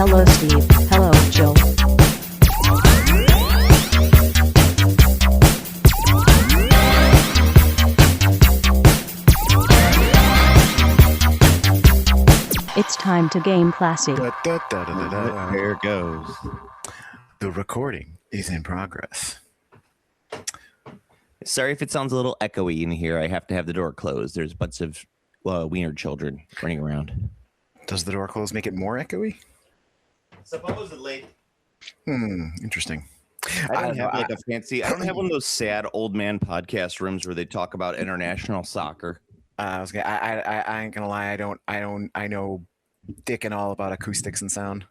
Hello, Steve. Hello, Jill. It's time to game classy. There it goes. The recording is in progress. Sorry if it sounds a little echoey in here. I have to have the door closed. There's a bunch of wiener children running around. Does the door close make it more echoey? Supposedly. Interesting. I don't have like a fancy. I don't have one of those sad old man podcast rooms where they talk about international soccer. I ain't gonna lie. I know dick and all about acoustics and sound.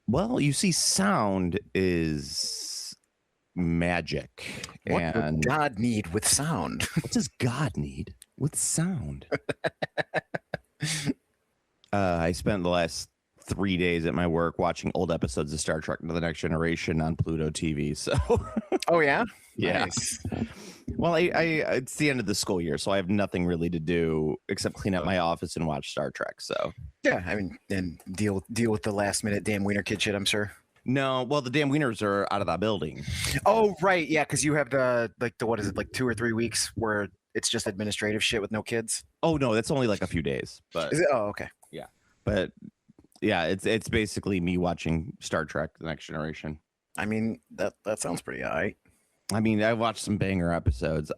Well, you see, sound is magic. What and would God need with sound? what does God need with sound? I spent the last 3 days at my work watching old episodes of Star Trek: The Next Generation on Pluto TV. So, Oh yeah, yeah. Nice. Well, I it's the end of the school year, so I have nothing really to do except clean up my office and watch Star Trek. So, Yeah, I mean, and deal with the last minute damn wiener kid shit. I'm sure. no, well, the damn wieners are out of that building. Oh right, yeah, because you have the what is it, like 2 or 3 weeks where it's just administrative shit with no kids. Oh no, that's only like a few days, but Is it? Oh okay. but yeah, it's basically me watching Star Trek: The Next Generation. I mean that sounds pretty alright. I mean, I watched some banger episodes,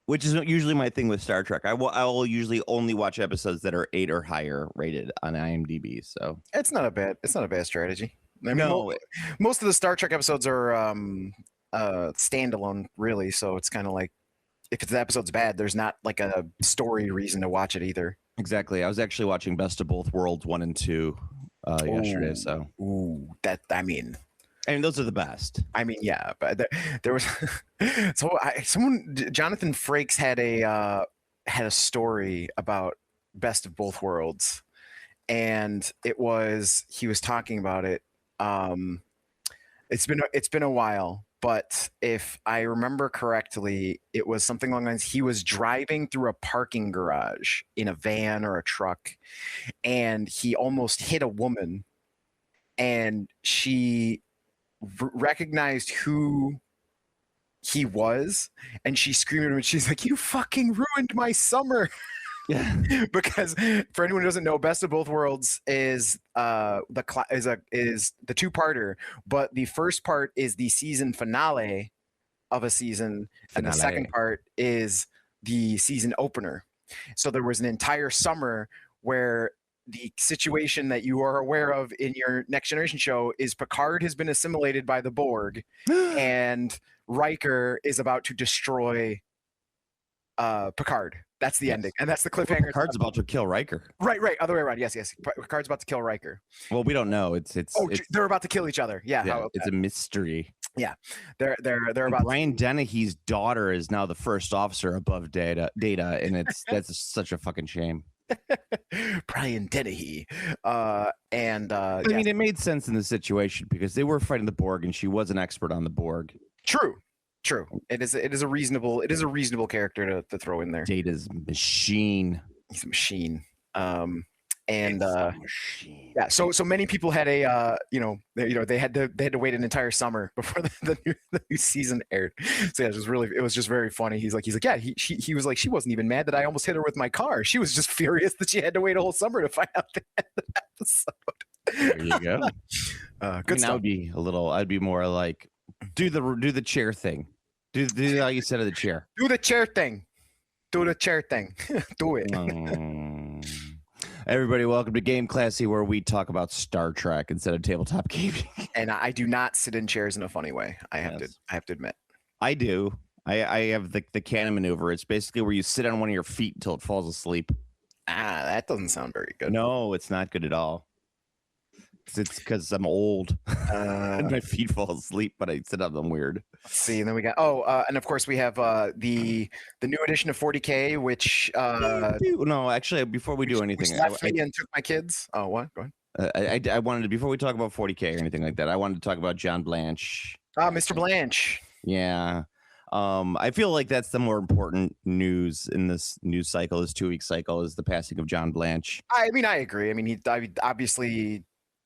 which is usually my thing with Star Trek. I will usually only watch episodes that are 8 or higher rated on IMDb. So It's not a bad strategy. I mean, no, most of the Star Trek episodes are standalone, really. So it's kind of like if the episode's bad, there's not like a story reason to watch it either. exactly. I was actually watching Best of Both Worlds 1 and 2 yesterday. So Ooh, that I mean, those are the best. yeah, but there was Jonathan Frakes had a story about Best of Both Worlds, and he was talking about it. It's been a while, but if I remember correctly, it was something along the lines. He was driving through a parking garage in a van or a truck, and he almost hit a woman, and she recognized who he was, and she screamed at him, and she's like, "You fucking ruined my summer." Yeah. Because for anyone who doesn't know, Best of Both Worlds is the two-parter, but the first part is the season finale of a season, and the second part is the season opener. So there was an entire summer where the situation that you are aware of in your Next Generation show is Picard has been assimilated by the Borg, and Riker is about to destroy Picard. That's the ending, and that's the cliffhanger. Picard's about to kill Riker. Right. Other way around. Yes. Picard's about to kill Riker. Well, we don't know. It's They're about to kill each other. Yeah. it's a mystery. They're about. Brian Dennehy's daughter is now the first officer above Data, and that's such a fucking shame. Brian Dennehy. I mean, it made sense in the situation because they were fighting the Borg, and she was an expert on the Borg. True. It is a reasonable character to throw in there. Data's machine. He's a machine. Machine. Yeah. So many people had they had to wait an entire summer before the new season aired. So yeah, it was just very funny. He's like, yeah, he was like, she wasn't even mad that I almost hit her with my car. She was just furious that she had to wait a whole summer to find out the end of the episode. There you go. Good stuff. I'd be more like, do the chair thing. Do how you said of the chair. Do the chair thing. Do it. Everybody, welcome to Game Classy, where we talk about Star Trek instead of tabletop gaming. And I do not sit in chairs in a funny way. I have to admit. I do. I have the cannon maneuver. It's basically where you sit on one of your feet until it falls asleep. That doesn't sound very good. No, it's not good at all. It's because I'm old and my feet fall asleep, but I sit on them weird. Let's see, and then we got and of course we have the new edition of 40K, which no, actually, before we do anything, left me and took my kids. Oh, what? Go ahead. I wanted to, before we talk about 40K or anything like that, I wanted to talk about John Blanche. Mr. Blanche. Yeah. I feel like that's the more important news in this news cycle, this 2-week cycle, is the passing of John Blanche. I mean, I agree. I mean, he obviously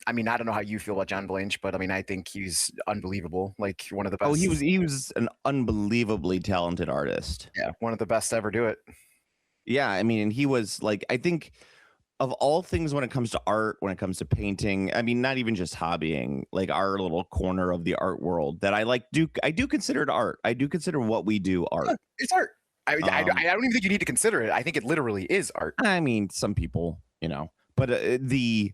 I mean, I don't know how you feel about John Blanche, but I mean, I think he's unbelievable. Like one of the best. Oh, he was an unbelievably talented artist. Yeah, one of the best to ever do it. Yeah, I mean, and he was like, I think of all things when it comes to art, when it comes to painting, I mean, not even just hobbying, like our little corner of the art world that I do consider it art. I do consider what we do art. Yeah, it's art. I don't even think you need to consider it. I think it literally is art. I mean, some people, but the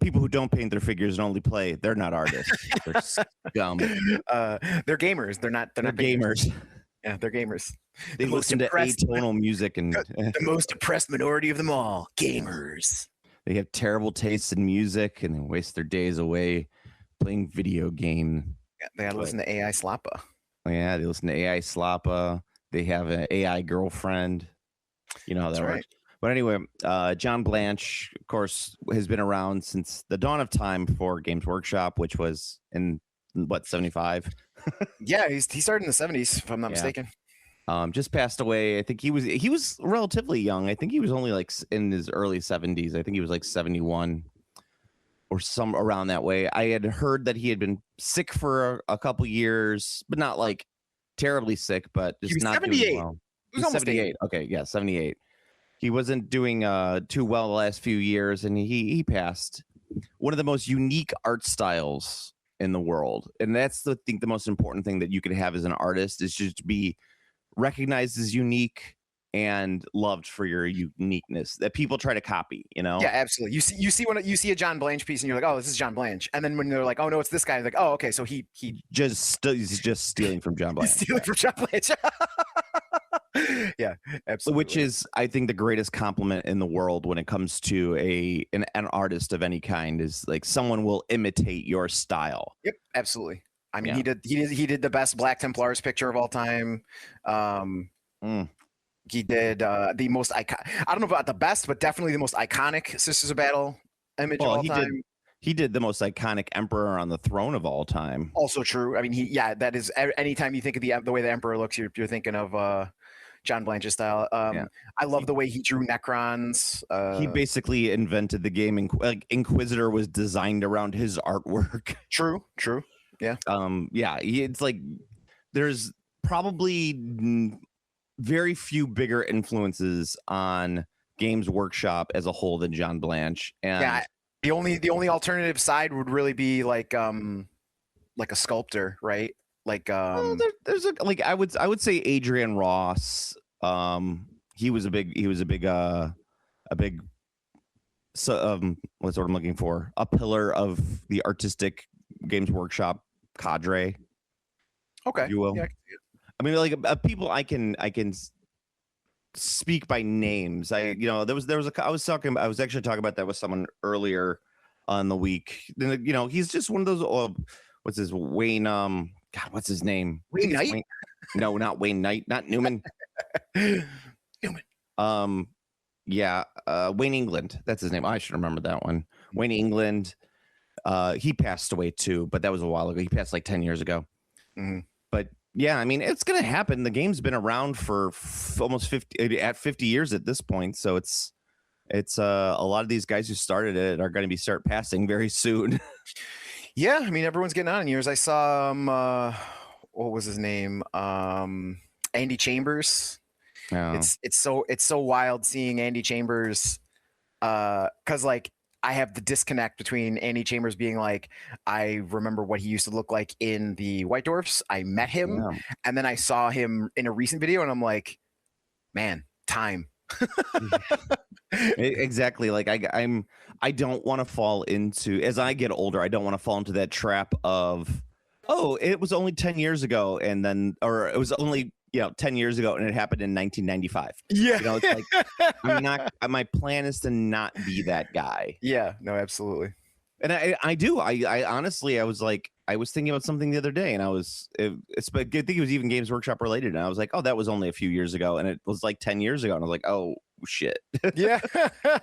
people who don't paint their figures and only play, they're not artists. They're scum. They're gamers. They're not gamers. Yeah, they're gamers. They listen to atonal music and the most depressed minority of them all, gamers. They have terrible tastes in music and they waste their days away playing video game. Yeah, they gotta listen to AI Slappa. Yeah, they listen to AI Slappa. They have an AI girlfriend. You know how that That's works. right. But anyway, John Blanche, of course, has been around since the dawn of time for Games Workshop, which was in 75. Yeah, he started in the 70s, if I'm not mistaken. Just passed away. I think he was relatively young. I think he was only like in his early 70s. I think he was like 71 or some around that way. I had heard that he had been sick for a couple years, but not like terribly sick, but just He was not 78. doing well. He was almost 78. Okay, yeah, 78. He wasn't doing too well the last few years, and he passed. One of the most unique art styles in the world, and that's the most important thing that you can have as an artist is just to be recognized as unique and loved for your uniqueness that people try to copy. Yeah, absolutely. You see a John Blanche piece, and you're like, oh, this is John Blanche, and then when they're like, oh no, it's this guy, like, oh, okay, so he's he's just stealing from John Blanche. stealing from John Blanche. Yeah, absolutely. Which is, I think, the greatest compliment in the world when it comes to an artist of any kind is like someone will imitate your style. Yep, absolutely. I mean, Yeah. he did the best Black Templars picture of all time. He did the most iconic. I don't know about the best, but definitely the most iconic Sisters of Battle image of all time. He did the most iconic Emperor on the throne of all time. Also true. I mean, that is anytime you think of the way the Emperor looks, you're thinking of John Blanche's style. I love the way he drew Necrons. He basically invented the game. Inquisitor was designed around his artwork. True. Yeah. It's like there's probably very few bigger influences on Games Workshop as a whole than John Blanche. And yeah, the only alternative side would really be like a sculptor, right? Like there's I would say Adrian Ross. He was a big what's what I'm looking for, a pillar of the artistic Games Workshop cadre. Okay. If you will. Yeah, I mean, like people I can speak by names. I was actually talking about that with someone earlier on the week. He's just one of those what's his Wayne God, what's his name? Wayne Knight? No, not Wayne Knight, not Newman. Newman. Wayne England. That's his name. I should remember that one. Wayne England. He passed away too, but that was a while ago. He passed like 10 years ago. Mm-hmm. But yeah, I mean, it's gonna happen. The game's been around for almost 50 years at this point, so it's a lot of these guys who started it are going to start passing very soon. Yeah, I mean, everyone's getting on in years. I saw what was his name? Andy Chambers. Oh. It's so wild seeing Andy Chambers, because like I have the disconnect between Andy Chambers being like, I remember what he used to look like in the White Dwarfs. I met him, and then I saw him in a recent video, and I'm like, man, time. Exactly. Like I don't want to fall into, as I get older, I don't want to fall into that trap of, oh, it was only 10 years ago, and then, or it was only 10 years ago and it happened in 1995. Yeah. It's like I'm not, my plan is to not be that guy. Yeah, no, absolutely. And I honestly, I was thinking about something the other day, and I think it was even Games Workshop related, and I was like, oh, that was only a few years ago, and it was like 10 years ago, and I was like, oh shit. Yeah.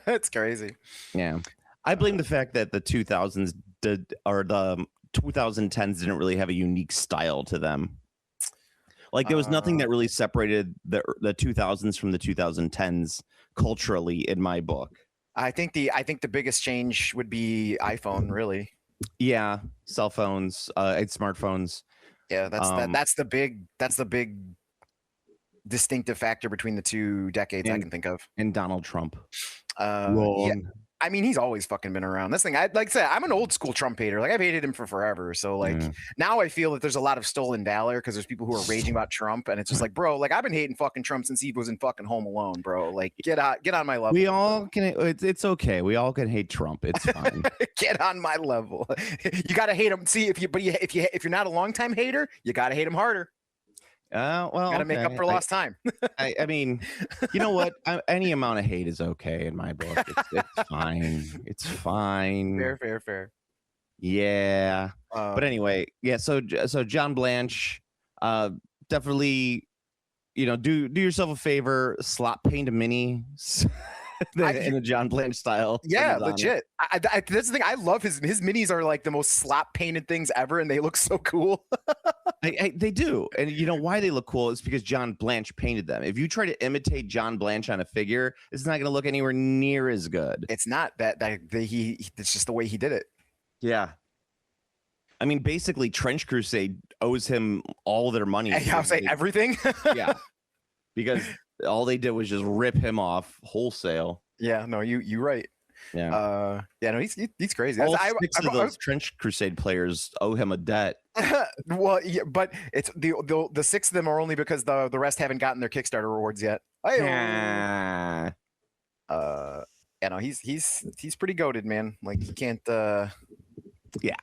It's crazy. Yeah. I blame the fact that the 2000s or the 2010s didn't really have a unique style to them. Like there was nothing that really separated the 2000s from the 2010s culturally in my book. I think the biggest change would be iPhone, really. Yeah, cell phones, and smartphones. Yeah, that's the big distinctive factor between the 2 decades I And- can think of. And Donald Trump. Yeah, Wrong. I mean, he's always fucking been around. This thing, I like I said, I'm an old school Trump hater. Like I've hated him for forever. So like Yeah. now I feel that there's a lot of stolen valor because there's people who are raging about Trump, and it's just like, bro, like I've been hating fucking Trump since he was in fucking Home Alone, bro. Like get on my level. We all can. It's okay. We all can hate Trump. It's fine. Get on my level. You gotta hate him. See if you're not a longtime hater, you gotta hate him harder. Well, Gotta make up for lost time. I mean, you know what? Any amount of hate is okay in my book. It's fine. It's fine. Fair. Yeah. But anyway, yeah. So John Blanche, definitely, do yourself a favor, slot paint a mini in a John Blanche style. Yeah, Amazon. legit. That's the thing. I love his minis are like the most slop painted things ever, and they look so cool. They do, and you know why they look cool? It's because John Blanche painted them. If you try to imitate John Blanche on a figure, it's not going to look anywhere near as good. It's not it's just the way he did it. Yeah. I mean, basically, Trench Crusade owes him all their money. I would say everything. Yeah, because all they did was just rip him off wholesale. Yeah, no, you right. Yeah. No, he's crazy. All six of those Trench Crusade players owe him a debt. Well, yeah, but it's the 6 of them are only because the rest haven't gotten their Kickstarter rewards yet. Ah. Yeah, no, he's pretty goated, man. Like you can't. Yeah.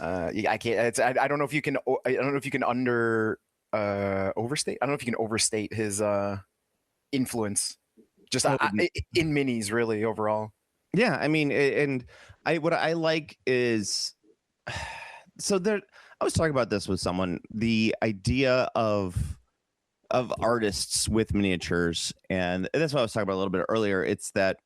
I can't. I don't know if you can. I don't know if you can overstate. I don't know if you can overstate his influence. Just in minis, really overall. Yeah, I mean, and what I like is, so there. I was talking about this with someone. The idea of artists with miniatures, and that's what I was talking about a little bit earlier. It's that,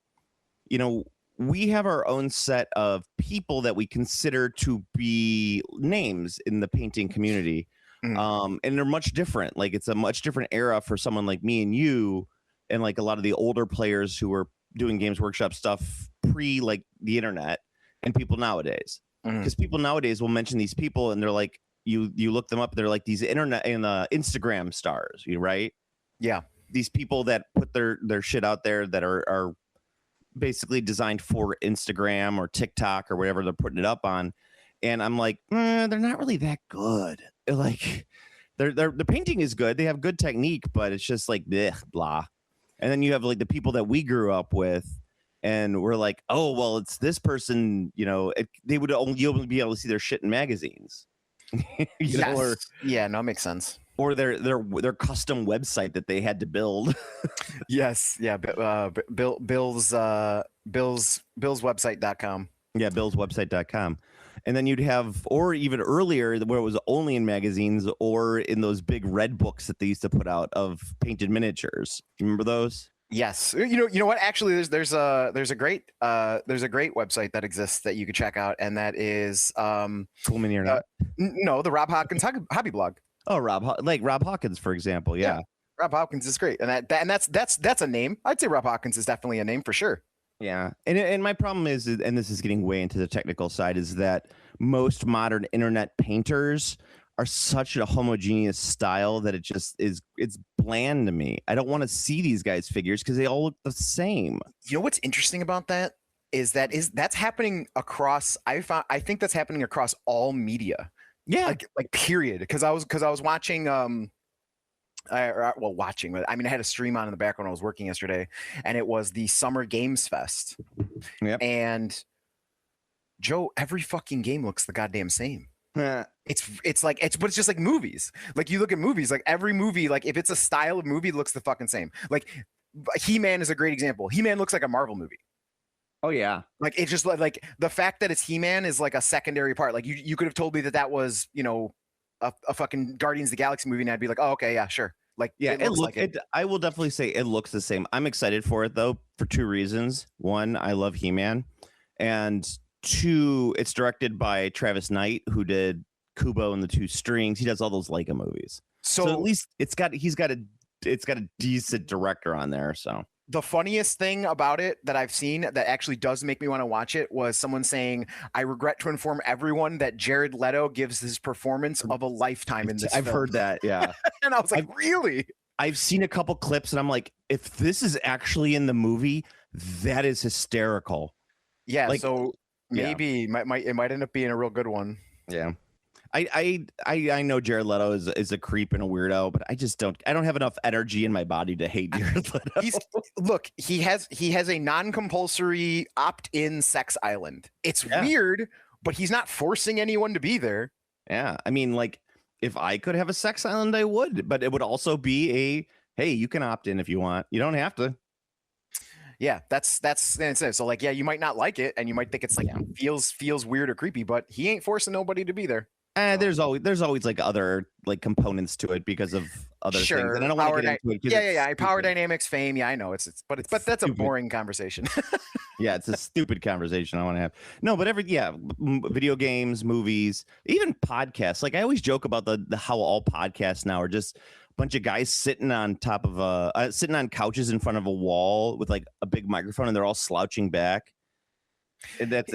we have our own set of people that we consider to be names in the painting community, and they're much different. Like it's a much different era for someone like me and you, and like a lot of the older players who were doing Games Workshop stuff pre like the internet, and people nowadays. Because people nowadays will mention these people and they're like, you look them up, they're like these internet and Instagram stars, right? Yeah. These people that put their shit out there that are basically designed for Instagram or TikTok or whatever they're putting it up on. And I'm like, they're not really that good. Like the painting is good. They have good technique, but it's just like bleh, blah. And then you have like the people that we grew up with, and we're like, oh, well, it's this person, they would only be able to see their shit in magazines. Yes. Yeah, no, it makes sense. Or their custom website that they had to build. Yes. Yeah. Bill's website.com. Yeah, billswebsite.com. And then you'd have, or even earlier where it was only in magazines or in those big red books that they used to put out of painted miniatures. Remember those? Yes. You know what? Actually, there's a great website that exists that you could check out, and that is Cool Mini or Not? No, the Rob Hawkins hobby blog. Oh, Rob Hawkins, for example. Yeah. Rob Hawkins is great, and that's a name. I'd say Rob Hawkins is definitely a name for sure. Yeah. And my problem is, and this is getting way into the technical side, is that most modern internet painters are such a homogeneous style that it's bland to me. I don't want to see these guys' figures because they all look the same. You know what's interesting about that is that's happening across. I think that's happening across all media. Yeah. Like period. Because I was watching. I had a stream on in the background when I was working yesterday, and it was the Summer Games Fest. Yep. And Joe, every fucking game looks the goddamn same. It's just like movies. Like you look at movies, like every movie, like if it's a style of movie, it looks the fucking same. Like He-Man is a great example. He-Man looks like a Marvel movie. Oh yeah. Like it's just like the fact that it's He-Man is like a secondary part. Like you could have told me that was, a fucking Guardians of the Galaxy movie, and I'd be like, oh, okay, yeah, sure. Like, yeah, it looks like it. I will definitely say it looks the same. I'm excited for it though, for 2 reasons. 1, I love He-Man, and 2, it's directed by Travis Knight, who did Kubo and the 2 Strings. He does all those Leica movies. So at least it's got a decent director on there. So The funniest thing about it that I've seen that actually does make me want to watch it was someone saying, "I regret to inform everyone that Jared Leto gives his performance of a lifetime in this I've film." heard that. Yeah. And I was like, "Really?" I've seen a couple clips and I'm like, if this is actually in the movie, that is hysterical. Yeah. Like, So yeah. maybe it might end up being a real good one. Yeah. I know Jared Leto is a creep and a weirdo, but I don't have enough energy in my body to hate Jared Leto. Look, he has a non-compulsory opt-in sex island. It's Yeah. weird, but he's not forcing anyone to be there. Yeah. I mean, like, if I could have a sex island, I would, but it would also be hey, you can opt in if you want. You don't have to. Yeah, that's it. So like, yeah, you might not like it, and you might think it's like feels weird or creepy, but he ain't forcing nobody to be there. There's always like other like components to it because of other things. And I don't want to get into it. Yeah. Power dynamics, fame. Yeah, I know but that's a boring conversation. Yeah, it's a stupid conversation I want to have. No, but video games, movies, even podcasts. Like I always joke about the how all podcasts now are just a bunch of guys sitting on top of sitting on couches in front of a wall with like a big microphone, and they're all slouching back. And that's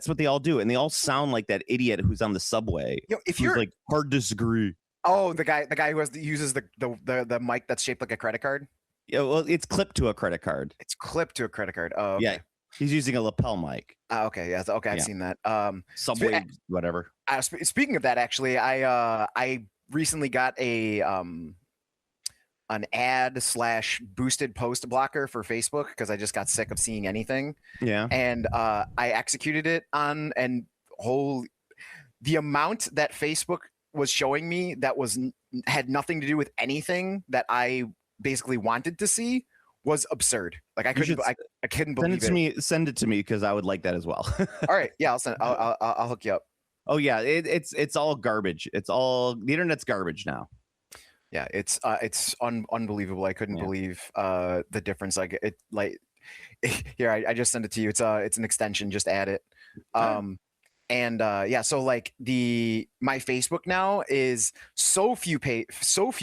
what they all do, and they all sound like that idiot who's on the subway. If you're like hard to disagree. Oh, the guy who uses the mic that's shaped like a credit card. Yeah, well, it's clipped to a credit card. It's clipped to a credit card. Oh, okay. Yeah, he's using a lapel mic. Okay, yeah, okay, I've seen that. Subway, whatever. Speaking of that, actually, I recently got an ad / boosted post blocker for Facebook because I just got sick of seeing anything. Yeah. And I executed it the amount that Facebook was showing me that had nothing to do with anything that I basically wanted to see was absurd. Like I couldn't believe it. Send it to me because I would like that as well. All right. Yeah, I'll hook you up. Oh yeah. It's all garbage. The internet's garbage now. Yeah, it's unbelievable. I couldn't believe the difference. Here, I just sent it to you. It's an extension. Just add it. So like my Facebook now is so few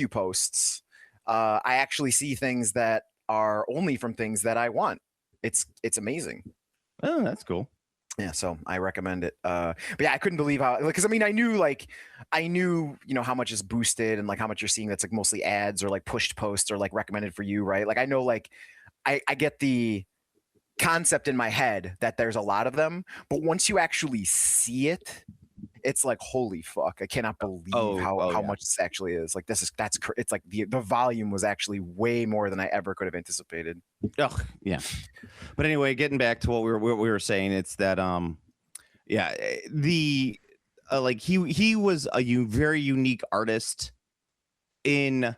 posts. I actually see things that are only from things that I want. It's amazing. Oh, that's cool. Yeah, so I recommend it. But yeah, I couldn't believe how, because I mean, I knew how much is boosted and like how much you're seeing that's like mostly ads or like pushed posts or like recommended for you, right? Like I know, like I get the concept in my head that there's a lot of them, but once you actually see it, it's like, holy fuck, I cannot believe how much this actually is. Like it's like the volume was actually way more than I ever could have anticipated. Oh yeah. But anyway, getting back to what we were saying, it's that like he was a very unique artist in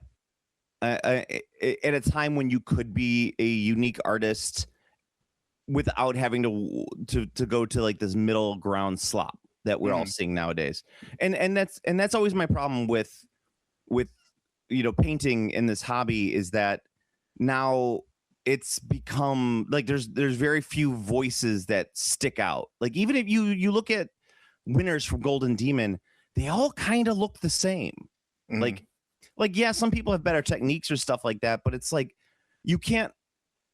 at a time when you could be a unique artist without having to go to like this middle ground slop that we're all seeing nowadays. And that's always my problem with painting in this hobby, is that now it's become like there's very few voices that stick out. Like even if you look at winners from Golden Demon, they all kind of look the same. Like yeah, some people have better techniques or stuff like that, but it's like you can't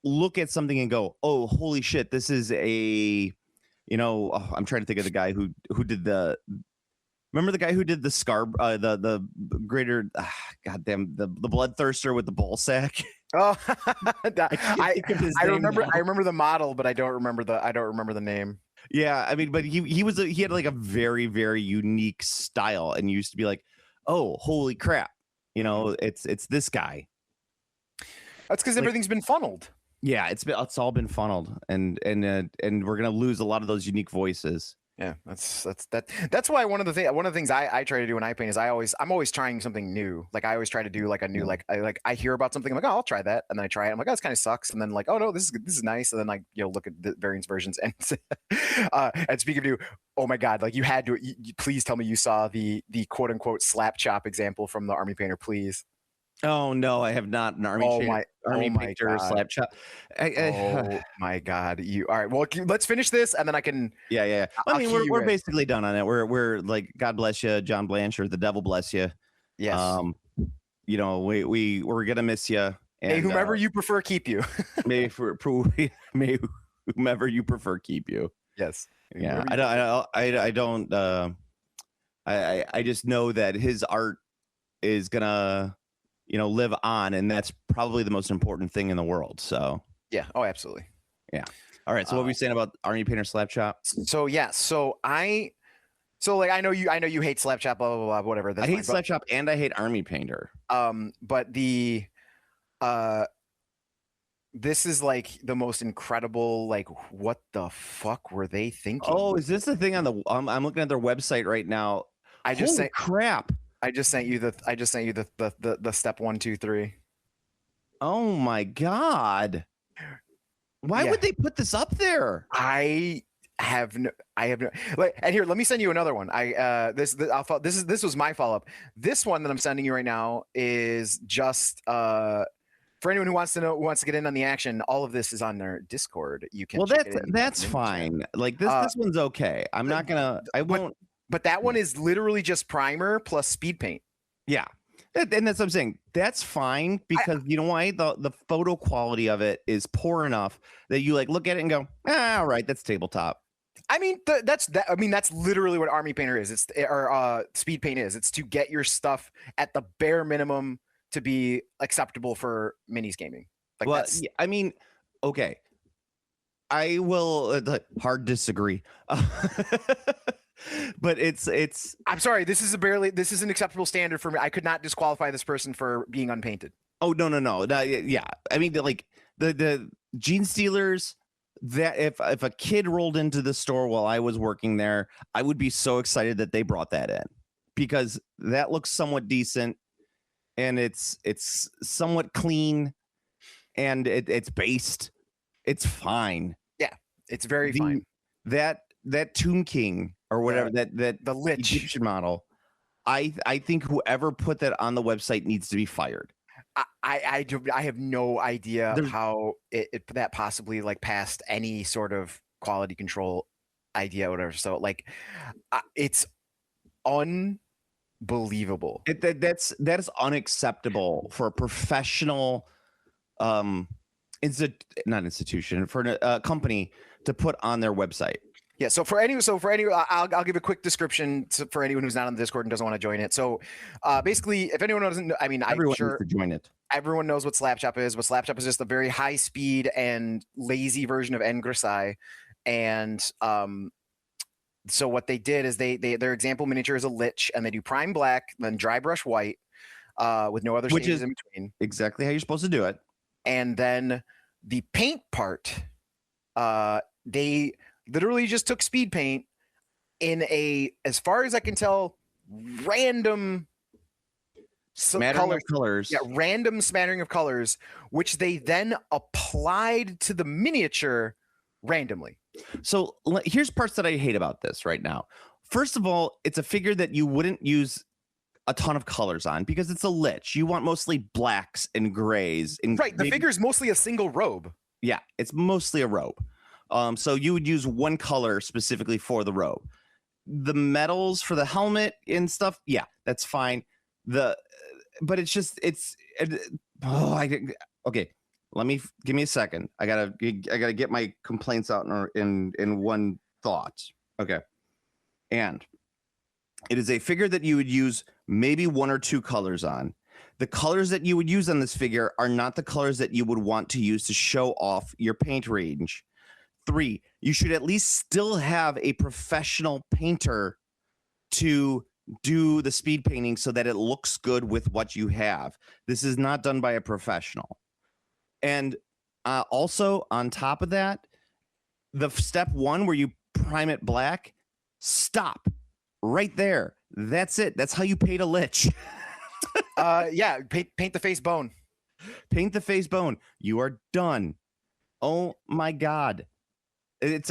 look at something and go, oh, holy shit, this is I'm trying to think of the guy who did remember the guy who did the scar, the greater, goddamn, the bloodthirster with the ball sack. Oh, I remember the model, but I don't remember the name. Yeah, I mean, but he had like a very, very unique style, and you used to be like, oh, holy crap, it's this guy. That's because everything's been funneled. Yeah, it's all been funneled, and we're gonna lose a lot of those unique voices. Yeah, that's why one of the things I try to do when I paint is I'm always trying something new. Like I always try to do like a new, like I hear about something, I'm like, oh, I'll try that, and then I try it, I'm like, oh, this kind of sucks, and then like, oh no, this is nice, and then like look at the various versions, and and speaking of new, oh my god, like you please tell me you saw the quote unquote slap chop example from the Army Painter, please. Oh no, I have not. An Army Painter slap chop. Oh my god! All right? Well, let's finish this, and then I can. Yeah. I mean, we're basically done on it. We're like, God bless you, John Blanchard. The devil bless you. Yes. We're gonna miss you. May And whomever you prefer keep you. may may whomever you prefer keep you. Yes. Yeah, Whomever I don't. I just know that his art is gonna, live on, and that's probably the most important thing in the world. So, Yeah. Oh, absolutely. all right. So, what were you saying about Army Painter Slap Chop? So yeah. I know you hate Slapchop, blah blah blah, whatever. That's I hate fine, Slap Chop, and I hate Army Painter. but this is like the most incredible. Like, what the fuck were they thinking? Oh, is this the thing on the? I'm looking at their website right now. I just Holy sent crap! I just sent you the step 1, 2, 3. Oh my god! Why Yeah. would they put this up there? I have no like, and here, let me send you another one. This was my follow-up. This one that I'm sending you right now is just for anyone who wants to get in on the action. All of this is on their Discord. You can. Well, check it in that's the chat. fine. Like this one's okay. I'm not gonna. I won't. But that one is literally just primer plus speed paint. Yeah. And that's what I'm saying. That's fine because you know why? The photo quality of it is poor enough that you like look at it and go, all right, that's tabletop. I mean, that's literally what Army Painter is. Or Speed Paint is. It's to get your stuff at the bare minimum to be acceptable for minis gaming. Like, Well, that's I mean, okay. I will hard disagree. But it's I'm sorry. This is an acceptable standard for me. I could not disqualify this person for being unpainted. oh no. Yeah. I mean, like the Gene Stealers, that if a kid rolled into the store while I was working there, I would be so excited that they brought that in because that looks somewhat decent and it's somewhat clean and it's based. It's fine. It's very fine. That Tomb King or whatever that The Lich. Egyptian model, I think whoever put that on the website needs to be fired. I have no idea There's- how that possibly like passed any sort of quality control idea or whatever. So like, it's unbelievable. That is unacceptable for a professional not institution, for a company to put on their website. Yeah. So for any, I'll give a quick description for anyone who's not on the Discord and doesn't want to join it. So basically, if anyone doesn't know, I mean, Everyone I'm sure needs to join it. everyone knows what Slapchop is. What Slapchop is just a very high speed and lazy version of Engrisai. And so what they did is their example miniature is a Lich, and they do prime black, then dry brush white, with no other Which stages is- in between. Exactly how you're supposed to do it. And then the paint part, they literally just took speed paint in as far as I can tell, random Smattering of colors. Yeah, random smattering of colors, which they then applied to the miniature randomly. So here's parts that I hate about this right now. First of all, it's a figure that you wouldn't use a ton of colors on because it's a Lich. You want mostly blacks and grays. And Right. The maybe- figure is mostly a single robe. Yeah, it's mostly a robe. So you would use one color specifically for the robe. The metals for the helmet and stuff, yeah, that's fine. But it's just okay. Give me a second. I gotta get my complaints out in one thought. Okay, and it is a figure that you would use maybe one or two colors on. The colors that you would use on this figure are not the colors that you would want to use to show off your paint range. 3, you should at least still have a professional painter to do the speed painting so that it looks good with what you have. This is not done by a professional. And also on top of that, the step 1 where you prime it black, stop right there. That's it. That's how you paint a Lich. Yeah, paint the face bone. Paint the face bone. You are done. Oh my God. I've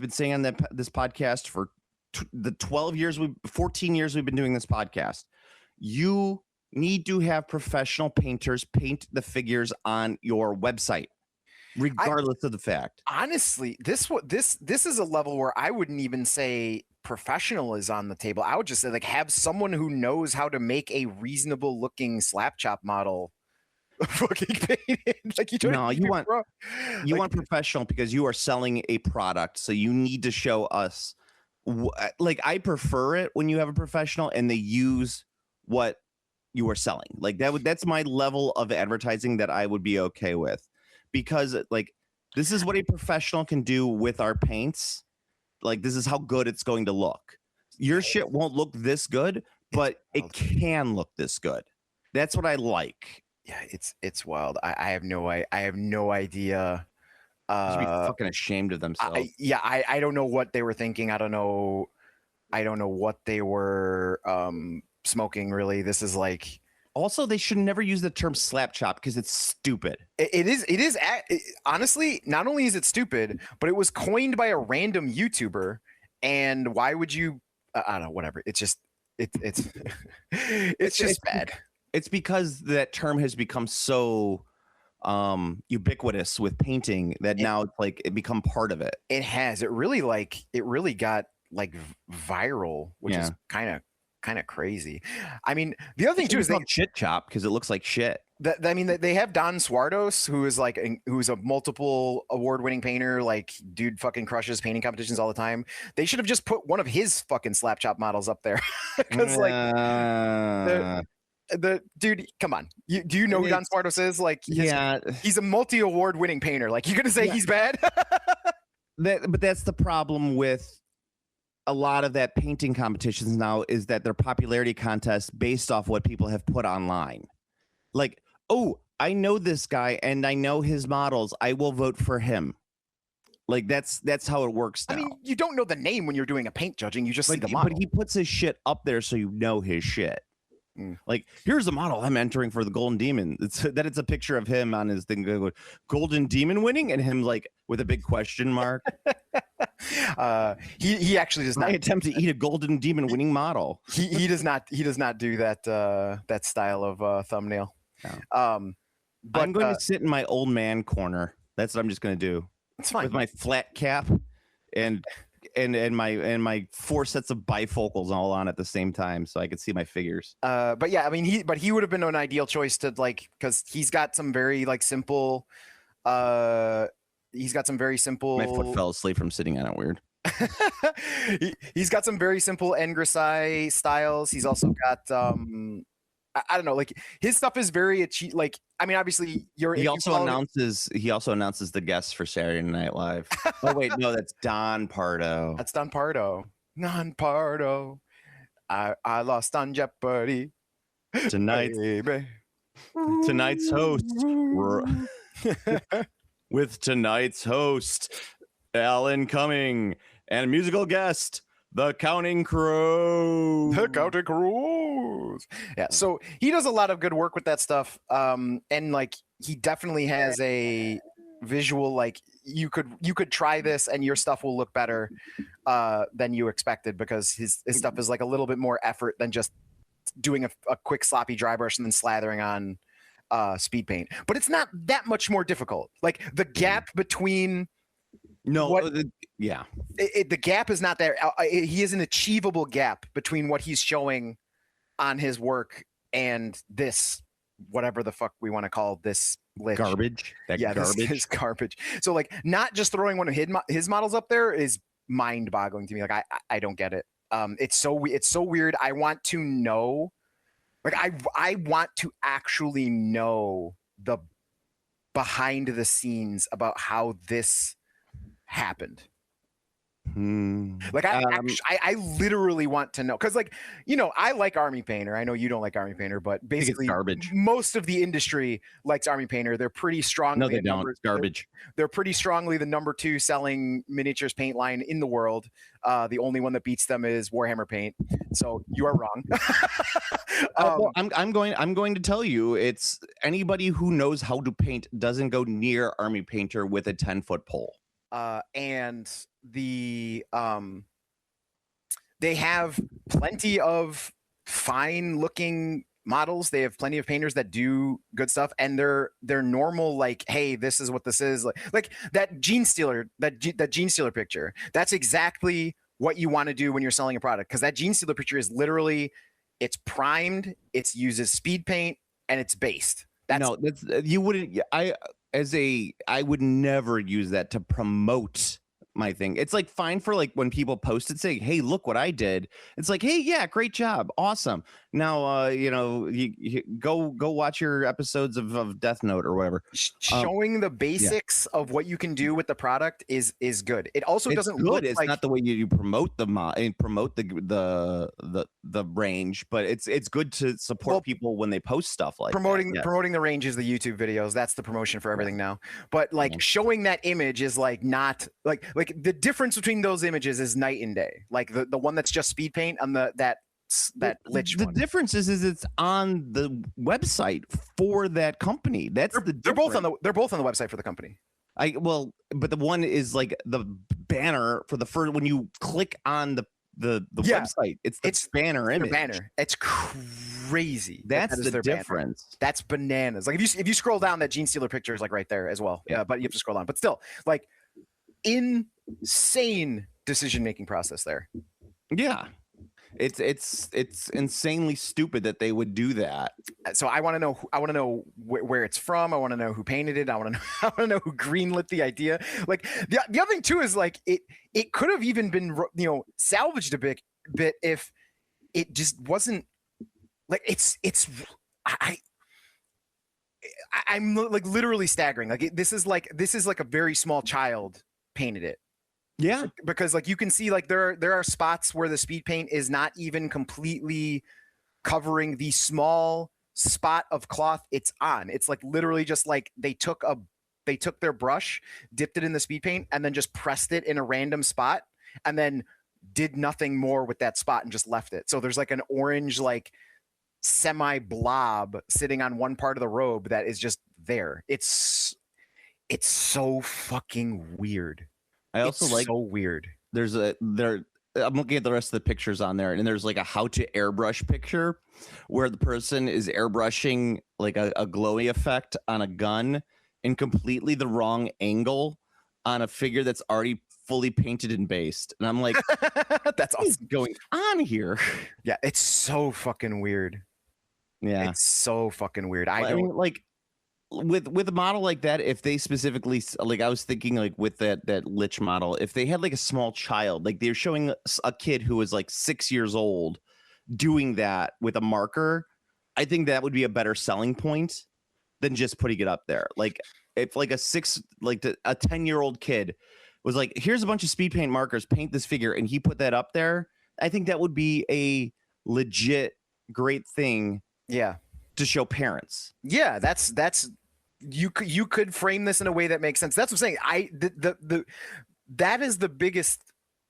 been saying on this podcast for the 14 years we've been doing this podcast. You need to have professional painters paint the figures on your website, regardless of the fact. Honestly, this is a level where I wouldn't even say professional is on the table. I would just say like have someone who knows how to make a reasonable looking slap chop model fucking painted. Like you don't. No, even you want- pro- You like, want professional because you are selling a product, so you need to show us. Like I prefer it when you have a professional and they use what you are selling. Like that's my level of advertising that I would be okay with, because like this is what a professional can do with our paints. Like this is how good it's going to look. Your shit won't look this good, but it can look this good. That's what I like. yeah, it's wild. I have no idea. They should be fucking ashamed of themselves. I don't know what they were thinking. I don't know what they were smoking. Really, this is like. Also, they should never use the term slap chop because it's stupid. Honestly, not only is it stupid, but it was coined by a random YouTuber. And why would you? I don't know. Whatever. It's just it's just bad. It's because that term has become so ubiquitous with painting that now it's like it become part of it. It has. It really got like viral, which is kind of crazy. I mean, the other thing too is they shit chop because it looks like shit. I mean, they have Don Swardos, who's a multiple award-winning painter. Like, dude, fucking crushes painting competitions all the time. They should have just put one of his fucking slap chop models up there, because the dude, come on, do you know who Don Swardos is? Like, he's a multi-award-winning painter. Like, you're gonna say he's bad? But that's the problem with a lot of that painting competitions now, is that their popularity contests based off what people have put online. Like, oh, I know this guy and I know his models, I will vote for him. Like that's how it works now. I mean, you don't know the name when you're doing a paint judging. You just see the model. But he puts his shit up there so you know his shit. Like, here's the model I'm entering for the Golden Demon. It's a picture of him on his thing, Golden Demon winning, and him like with a big question mark. He actually does not attempt to eat a Golden Demon winning model. He does not do that style of thumbnail. No. But I'm going to sit in my old man corner. That's what I'm just going to do. It's fine with my flat cap and my 4 sets of bifocals all on at the same time, so I could see my figures. But yeah, I mean, he would have been an ideal choice to, like, because he's got some very like simple. He's got some very simple. My foot fell asleep from sitting on it. Weird. He's got some very simple Engrisai styles. He's also got I don't know, like his stuff is very like, I mean, obviously he also announces the guests for Saturday Night Live. Oh wait, no, that's Don Pardo. That's Don Pardo. Don Pardo. I lost on Jeopardy. Tonight's host with tonight's host Alan Cumming and musical guest The Counting Crows. The Counting Crows. Yeah, so he does a lot of good work with that stuff. And like he definitely has a visual, like you could try this and your stuff will look better than you expected, because his stuff is like a little bit more effort than just doing a quick sloppy dry brush and then slathering on speed paint. But it's not that much more difficult. Like the gap between the gap is not there. He has an achievable gap between what he's showing on his work and this, whatever the fuck we want to call this garbage. This is garbage. So like, not just throwing one of his models up there is mind-boggling to me. Like I don't get it. It's so weird. I want to know. Like I want to actually know the behind the scenes about how this happened. Like I literally want to know, because like, you know, I like Army Painter. I know you don't like Army Painter, but basically garbage. Most of the industry likes Army Painter. They're pretty strongly no, they don't. It's garbage. They're pretty strongly the number 2 selling miniatures paint line in the world. The only one that beats them is Warhammer Paint. So you are wrong. I'm going to tell you, it's anybody who knows how to paint doesn't go near Army Painter with a 10-foot pole. And the they have plenty of fine looking models. They have plenty of painters that do good stuff, and they're normal, like, hey, this is what this is, like that Gene Stealer, that Gene Stealer picture. That's exactly what you want to do when you're selling a product, because that Gene Stealer picture is literally, it's primed, it uses speed paint, and it's based. That's no, that's you wouldn't. I would never use that to promote my thing. It's like fine for like when people post it saying, "Hey, look what I did." It's like, "Hey, yeah, great job, awesome." Now, you go watch your episodes of Death Note or whatever. showing the basics of what you can do with the product is good. It also It's doesn't good. look It's like not the way you promote promote the range, but it's good to support Well, people when they post stuff like promoting that. Yes. promoting the range is the YouTube videos. That's the promotion for everything now. But like Yeah. showing that image is like not like the difference between those images is night and day. Like the one that's just speed paint and that Lich The one. difference is it's on the website for that company. That's They're both on the website for the company. but the one is like the banner for the first when you click on the Yeah. website. It's the banner Their image. banner. It's crazy. That's that is the their banner. difference. That's bananas. Like if you scroll down, that Gene Stealer picture is like right there as well. Yeah. But you have to scroll down. But still, like insane decision making process there. Yeah. It's insanely stupid that they would do that. So I want to know. I want to know where it's from. I want to know who painted it. I want to know. I want to know who greenlit the idea. Like the other thing too is like it could have even been salvaged a bit if it just wasn't like I'm like literally staggering. Like this is like a very small child painted it. Yeah. Because like you can see like there are spots where the speed paint is not even completely covering the small spot of cloth it's on. It's like literally just like they took their brush, dipped it in the speed paint, and then just pressed it in a random spot and then did nothing more with that spot and just left it. So there's like an orange like semi blob sitting on one part of the robe that is just there. It's so fucking weird. I also It's like so weird. I'm looking at the rest of the pictures on there, and there's like a how to airbrush picture where the person is airbrushing like a glowy effect on a gun in completely the wrong angle on a figure that's already fully painted and based. And I'm like, That's what is awesome. going on here? Yeah, it's so fucking weird. Yeah. It's so fucking weird. I mean, like with a model like that, if they specifically like, I was thinking like with that Lich model, if they had like a small child, like they're showing a kid who was like 6 years old doing that with a marker, I think that would be a better selling point than just putting it up there. Like if like a 10-year-old kid was like, here's a bunch of speed paint markers, paint this figure, and he put that up there, I think that would be a legit great thing. Yeah. To show parents. Yeah, that's you could frame this in a way that makes sense. That's what I'm saying. That is the biggest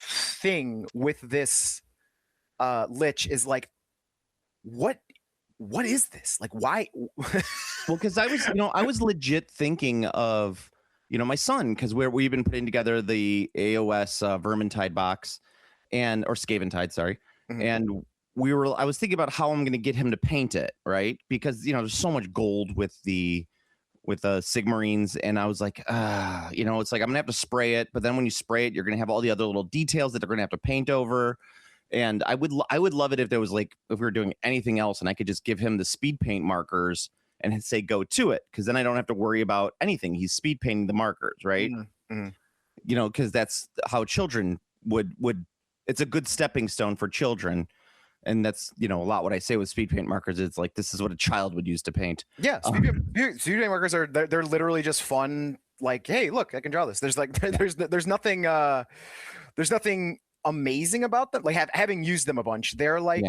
thing with this Lich is like what is this? Like why well, because I was legit thinking of my son, because we've been putting together the AOS Vermintide box or Scaventide, sorry. Mhm. And I was thinking about how I'm going to get him to paint it, right? Because there's so much gold with the Sigmarines, and I was like, it's like I'm gonna have to spray it, but then when you spray it, you're gonna have all the other little details that they're gonna have to paint over. And I would love it if there was like, if we were doing anything else and I could just give him the speed paint markers and say go to it, because then I don't have to worry about anything. He's speed painting the markers, right? Mhm. Because that's how children would. It's a good stepping stone for children. And that's, a lot what I say with speed paint markers. It's like, this is what a child would use to paint. Yeah, speed paint markers they're literally just fun. Like, hey, look, I can draw this. There's like there's nothing amazing about them. Like having used them a bunch, they're like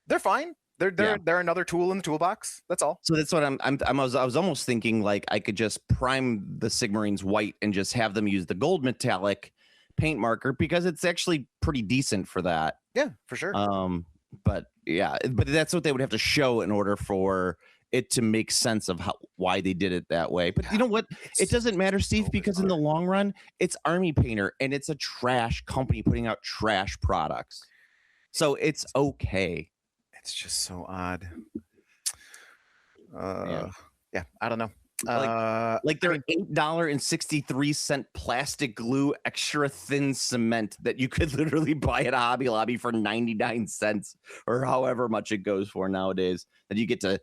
they're fine. They're another tool in the toolbox. That's all. So that's what I was almost thinking like I could just prime the Sigmarines white and just have them use the gold metallic paint marker, because it's actually pretty decent for that. Yeah, for sure. But that's what they would have to show in order for it to make sense of why they did it that way. But you know what? It doesn't matter, Steve, because in the long run, it's Army Painter and it's a trash company putting out trash products. So it's okay. It's just so odd. Yeah, I don't know. Like their $8.63 plastic glue extra thin cement that you could literally buy at Hobby Lobby for 99 cents or however much it goes for nowadays, that you get to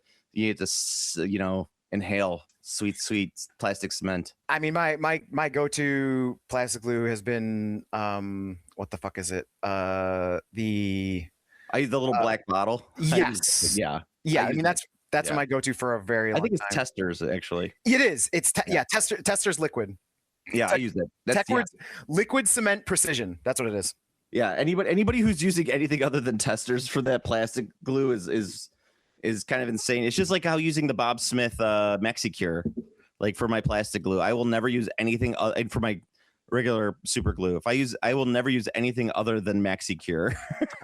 inhale sweet, sweet plastic cement. I mean, my go-to plastic glue has been what the fuck is it? The I use the little black bottle. yes. Yeah. Yeah, I use mean it. that's Yeah. my go-to for a very long I think it's time. Testers actually. It is. It's Tester's liquid. Yeah, I use it. That's Techward's liquid cement precision. That's what it is. yeah. Anybody who's using anything other than Testers for that plastic glue is kind of insane. It's just like how using the Bob Smith MaxiCure, like for my plastic glue. I will never use anything and for my regular super glue. I will never use anything other than MaxiCure.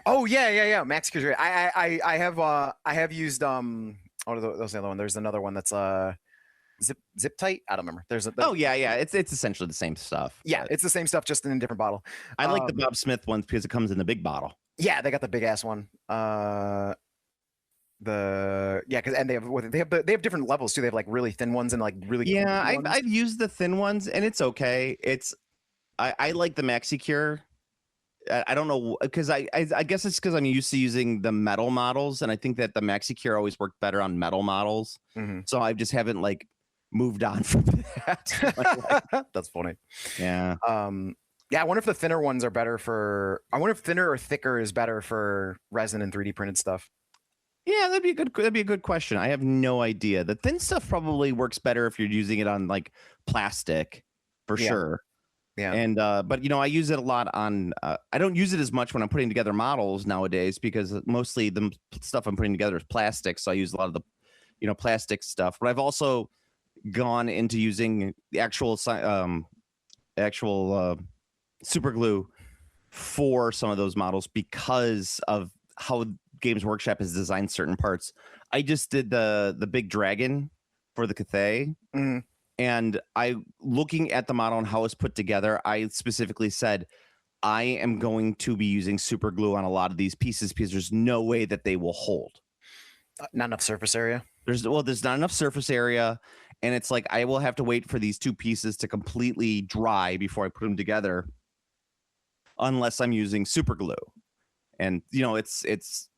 Oh yeah. Max Cure. I have used what are those the other one? There's another one that's zip tight. I don't remember. Oh yeah. It's essentially the same stuff. Yeah, it's the same stuff, just in a different bottle. I like the Bob Smith ones because it comes in the big bottle. Yeah, they got the big ass one. Because and they have different levels too. They have like really thin ones and like really Yeah. cool ones. I've used the thin ones and it's okay. I like the MaxiCure. I don't know because I guess it's because I'm used to using the metal models and I think that the MaxiCure always worked better on metal models. Mhm. So I just haven't like moved on from that. That's funny. Yeah. Yeah, I wonder if the thinner ones are better for. I wonder if thinner or thicker is better for resin and 3D printed stuff. Yeah, that'd be a good question. I have no idea. The thin stuff probably works better if you're using it on like plastic for Yeah. sure. Yeah. And but I use it a lot on I don't use it as much when I'm putting together models nowadays because mostly the stuff I'm putting together is plastic. So I use a lot of the plastic stuff. But I've also gone into using the actual super glue for some of those models because of how Games Workshop has designed certain parts. I just did the big dragon for the Cathay. Mhm. And looking at the model and how it's put together, I specifically said, I am going to be using super glue on a lot of these pieces because there's no way that they will hold. Not enough surface area. There's not enough surface area. And it's like, I will have to wait for these two pieces to completely dry before I put them together, unless I'm using super glue. And, it's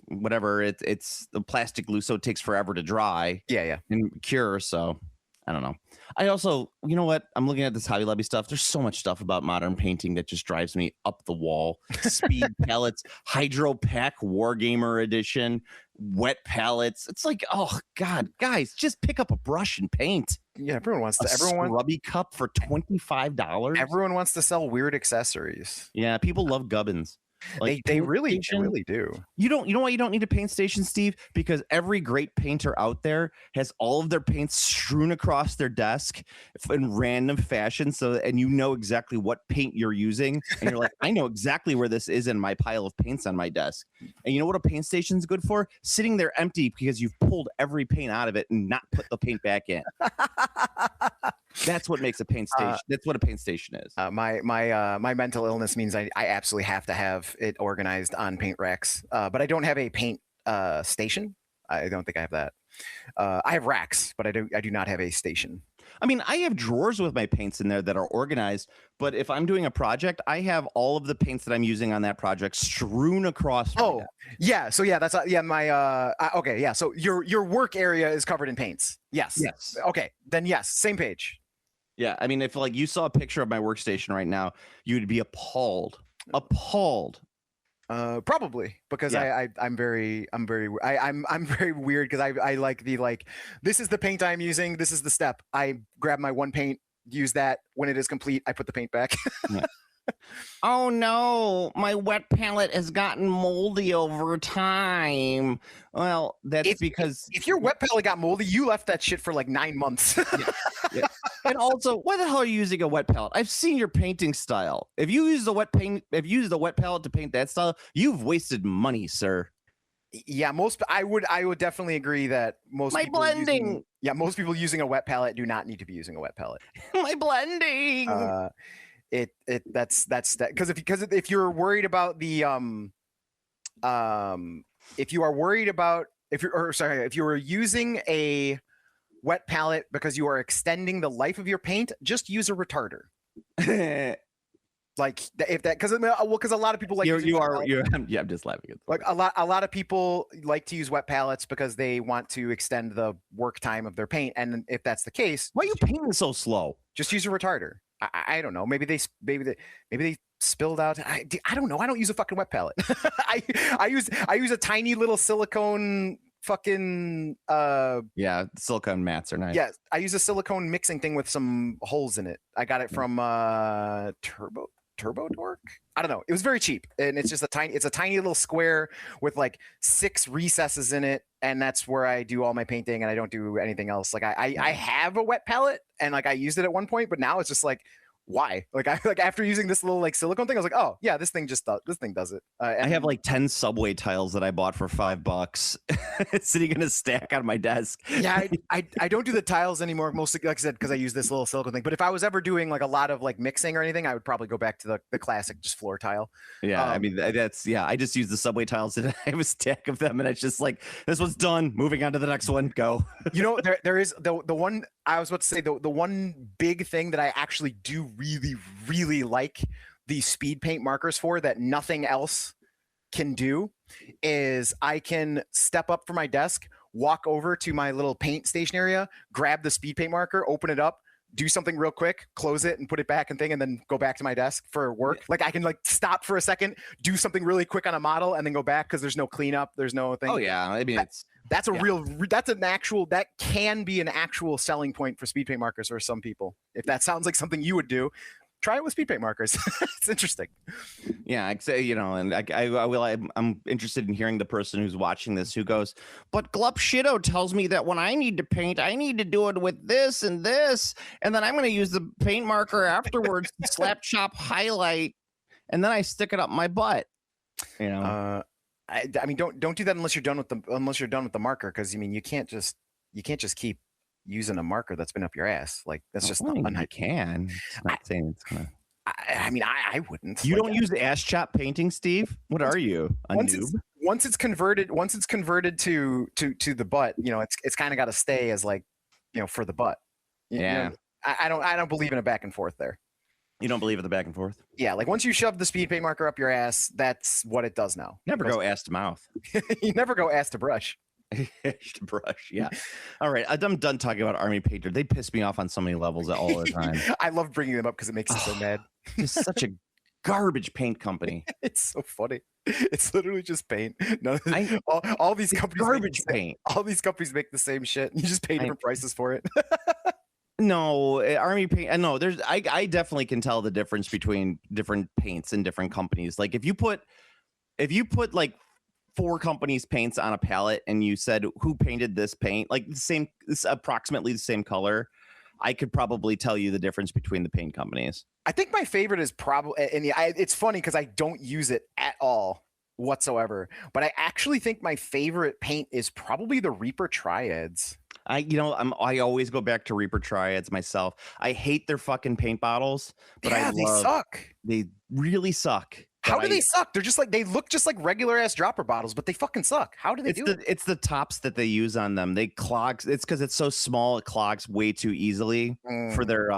whatever. It's the plastic glue, so it takes forever to dry Yeah. and cure. So I don't know. I also, you know what? I'm looking at this Hobby Lobby stuff. There's so much stuff about modern painting that just drives me up the wall. Speed palettes, Hydro Pack Wargamer Edition, wet palettes. It's like, oh God, guys, just pick up a brush and paint. Yeah, everyone wants A to. scrubby cup for $25. Everyone wants to sell weird accessories. Yeah, people love gubbins. Like They paint really station- do. You know why you don't need a paint station, Steve? Because every great painter out there has all of their paints strewn across their desk in random fashion. And you know exactly what paint you're using. And you're like, I know exactly where this is in my pile of paints on my desk. And you know what a paint station's good for? Sitting there empty because you've pulled every paint out of it and not put the paint back in. That's what makes a paint station. That's what a paint station is. My mental illness means I absolutely have to have it organized on paint racks. But I don't have a paint station. I don't think I have that. I have racks, but I do not have a station. I mean, I have drawers with my paints in there that are organized, but if I'm doing a project, I have all of the paints that I'm using on that project strewn across. Oh, yeah. So yeah, that's okay. Yeah. So your work area is covered in paints. Yes. Yes. Okay. Then yes, same page. Yeah. I mean, if like you saw a picture of my workstation right now, you would be appalled. Probably because Yeah. I'm very weird because I like this is the paint I'm using. This is the step. I grab my one paint, use that. When it is complete, I put the paint back. Oh no, my wet palette has gotten moldy over time. Well, that's because If your wet palette got moldy, you left that shit for like 9 months. yeah. And also, why the hell are you using a wet palette? I've seen your painting style. If you use the wet palette to paint that style, you've wasted money, sir. Yeah, I would definitely agree that most My people blending. most people using a wet palette do not need to be using a wet palette. My blending. That's that because if you're worried about the if you are using a wet palette because you are extending the life of your paint, just use a retarder. Like if that, because a lot of people like using wet pallets. Yeah, I'm just laughing at Like a lot of people like to use wet pallets because they want to extend the work time of their paint, and if that's the case, why are you painting so slow? just use a retarder. I don't know. Maybe they spilled out. I don't know. I don't use a fucking wet palette. I use a tiny little silicone fucking Yeah, silicone mats are nice. yeah. I use a silicone mixing thing with some holes in it. I got it from Turbo Dork. I don't know. It was very cheap, and it's just a tiny little square with like 6 recesses in it, and that's where I do all my painting, and I don't do anything else. Like I have a wet palette, and like I used it at one point, but now it's just like, why? Like after using this little like silicone thing, I was like, oh yeah, this thing does it. I have like 10 subway tiles that I bought for $5 sitting in a stack on my desk. Yeah, I don't do the tiles anymore, mostly like I said, because I use this little silicone thing. But if I was ever doing like a lot of like mixing or anything, I would probably go back to the classic just floor tile. Yeah, I mean that's I just use the subway tiles and I have a stack of them, and it's just like, this one's done. Moving on to the next one. Go. You know, there is the one I was about to say, the one big thing that I actually do really like the speed paint markers for that nothing else can do is I can step up from my desk, walk over to my little paint station area, grab the speed paint marker, open it up, do something real quick, close it and put it back and thing, and then go back to my desk for work. Like I can like stop for a second, do something really quick on a model, and then go back because there's no cleanup, there's no thing. Oh yeah, I mean that can be an actual selling point for speed paint markers for some people. If that sounds like something you would do, try it with speed paint markers. It's interesting. Yeah, I'd say, and I'm interested in hearing the person who's watching this who goes, but Glup Shido tells me that when I need to paint, I need to do it with this, and then I'm going to use the paint marker afterwards to slap chop highlight, and then I stick it up my butt. I mean, don't do that unless you're done with the marker, because I mean you can't just keep using a marker that's been up your ass. Like that's just not. I can. It's not saying it's gonna. I mean, I wouldn't. You don't use ass chop painting, Steve? What are you? A noob? Once it's converted to the butt, it's kind of got to stay as like, for the butt. Yeah. I don't believe in a back and forth there. You don't believe in the back and forth? Yeah, like once you shove the speed paint marker up your ass, that's what it does now. Never go ass to mouth. You never go ass to brush. Ass to brush, yeah. All right, I'm done talking about Army Painter. They piss me off on so many levels all the time. I love bringing them up because it makes me so mad. It's such a garbage paint company. It's so funny. It's literally just paint. All these companies garbage paint. All these companies make the same shit. You just pay different prices for it. No, Army paint. No, I definitely can tell the difference between different paints and different companies. Like if you put like 4 companies' paints on a palette and you said who painted this paint, like it's approximately the same color, I could probably tell you the difference between the paint companies. I think my favorite is probably, and it's funny because I don't use it at all whatsoever, but I actually think my favorite paint is probably the Reaper Triads. I always go back to Reaper Triads myself. I hate their fucking paint bottles, but they suck. They really suck. How do they suck? They're just like, they look just like regular ass dropper bottles, but they fucking suck. How do they do it? It's the tops that they use on them. They clog. It's because it's so small. It clogs way too easily for their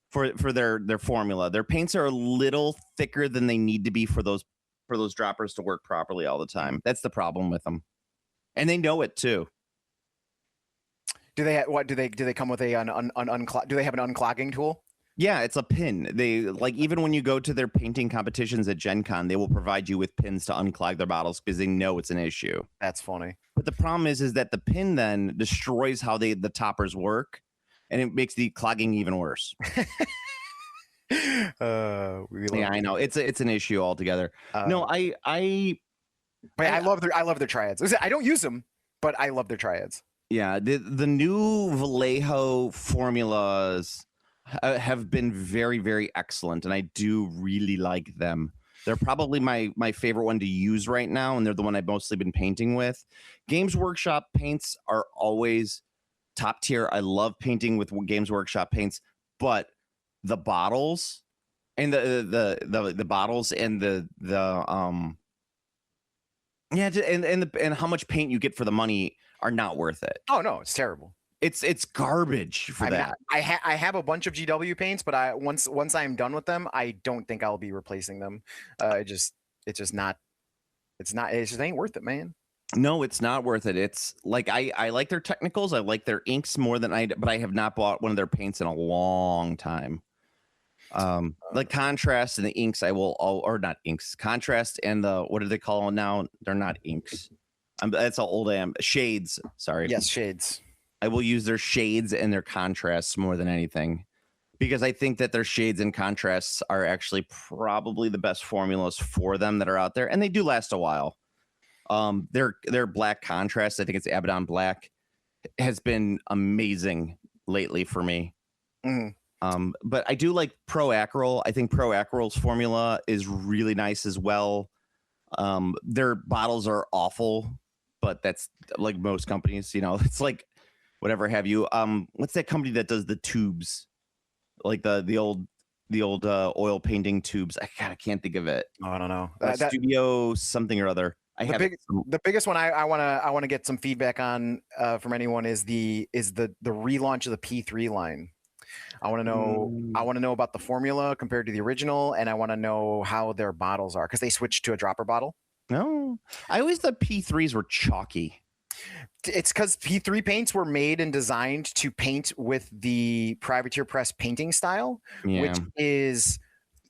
for their formula. Their paints are a little thicker than they need to be for those droppers to work properly all the time. That's the problem with them, and they know it too. Do they come with do they have an unclogging tool? Yeah, it's a pin. They like, even when you go to their painting competitions at Gen Con, they will provide you with pins to unclog their bottles because they know it's an issue. That's funny. But the problem is that the pin then destroys how the toppers work, and it makes the clogging even worse. Yeah, I know it's an issue altogether. No, I love their triads. I don't use them, but I love their triads. Yeah, the new Vallejo formulas have been very, very excellent, and I do really like them. They're probably my favorite one to use right now, and they're the one I've mostly been painting with. Games Workshop paints are always top tier. I love painting with Games Workshop paints, but the bottles and the bottles and and how much paint you get for the money are not worth it. Oh no, it's terrible. It's garbage for I mean, that. I have a bunch of GW paints, but once I'm done with them, I don't think I'll be replacing them. It just ain't worth it, man. No, it's not worth it. It's like I like their technicals. I like their inks more than but I have not bought one of their paints in a long time. Like contrast and the inks, or not inks, contrast and the what do they call them now? They're not inks. That's how old I am. Shades. Sorry. Yes, shades. I will use their shades and their contrasts more than anything, because I think that their shades and contrasts are actually probably the best formulas for them that are out there, and they do last a while. Their black contrast, I think it's Abaddon Black, has been amazing lately for me. But I do like Pro Acryl. I think Pro Akryl's formula is really nice as well. Their bottles are awful, but that's like most companies, it's like whatever have you. What's that company that does the tubes, like the old oil painting tubes? I can't think of it. Oh, I don't know. Studio something or other. The biggest one I want to get some feedback on from anyone is the relaunch of the P3 line. I want to know about the formula compared to the original, and I want to know how their bottles are, because they switched to a dropper bottle. No, I always thought P3s were chalky. It's because P3 paints were made and designed to paint with the privateer press painting style, which is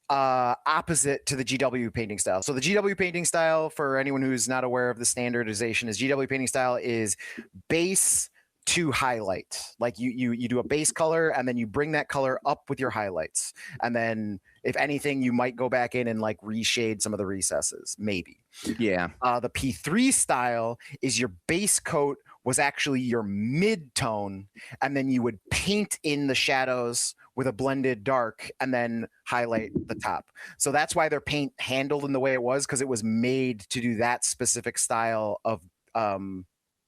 opposite to the GW painting style. So the GW painting style, for anyone who's not aware of the standardization, is GW painting style is base to highlight. Like you do a base color and then you bring that color up with your highlights, and then if anything you might go back in and like reshade some of the recesses, maybe. The P3 style is your base coat was actually your mid-tone, and then you would paint in the shadows with a blended dark and then highlight the top. So that's why their paint handled in the way it was, because it was made to do that specific style of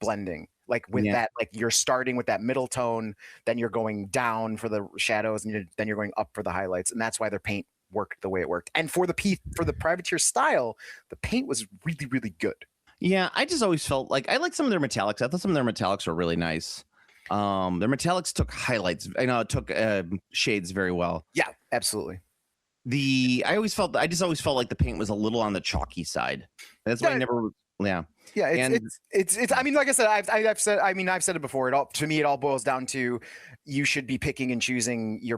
blending. Like with that, like you're starting with that middle tone, then you're going down for the shadows, and then you're going up for the highlights, and that's why their paint worked the way it worked. And for the privateer style, the paint was really, really good. Yeah, I just always felt like I liked some of their metallics. I thought some of their metallics were really nice. Their metallics took highlights. It took shades very well. Yeah, absolutely. I just always felt like the paint was a little on the chalky side. That's why I never. Yeah. Yeah, it's. I mean, like I said, I've said. I mean, I've said it before. To me, it all boils down to you should be picking and choosing you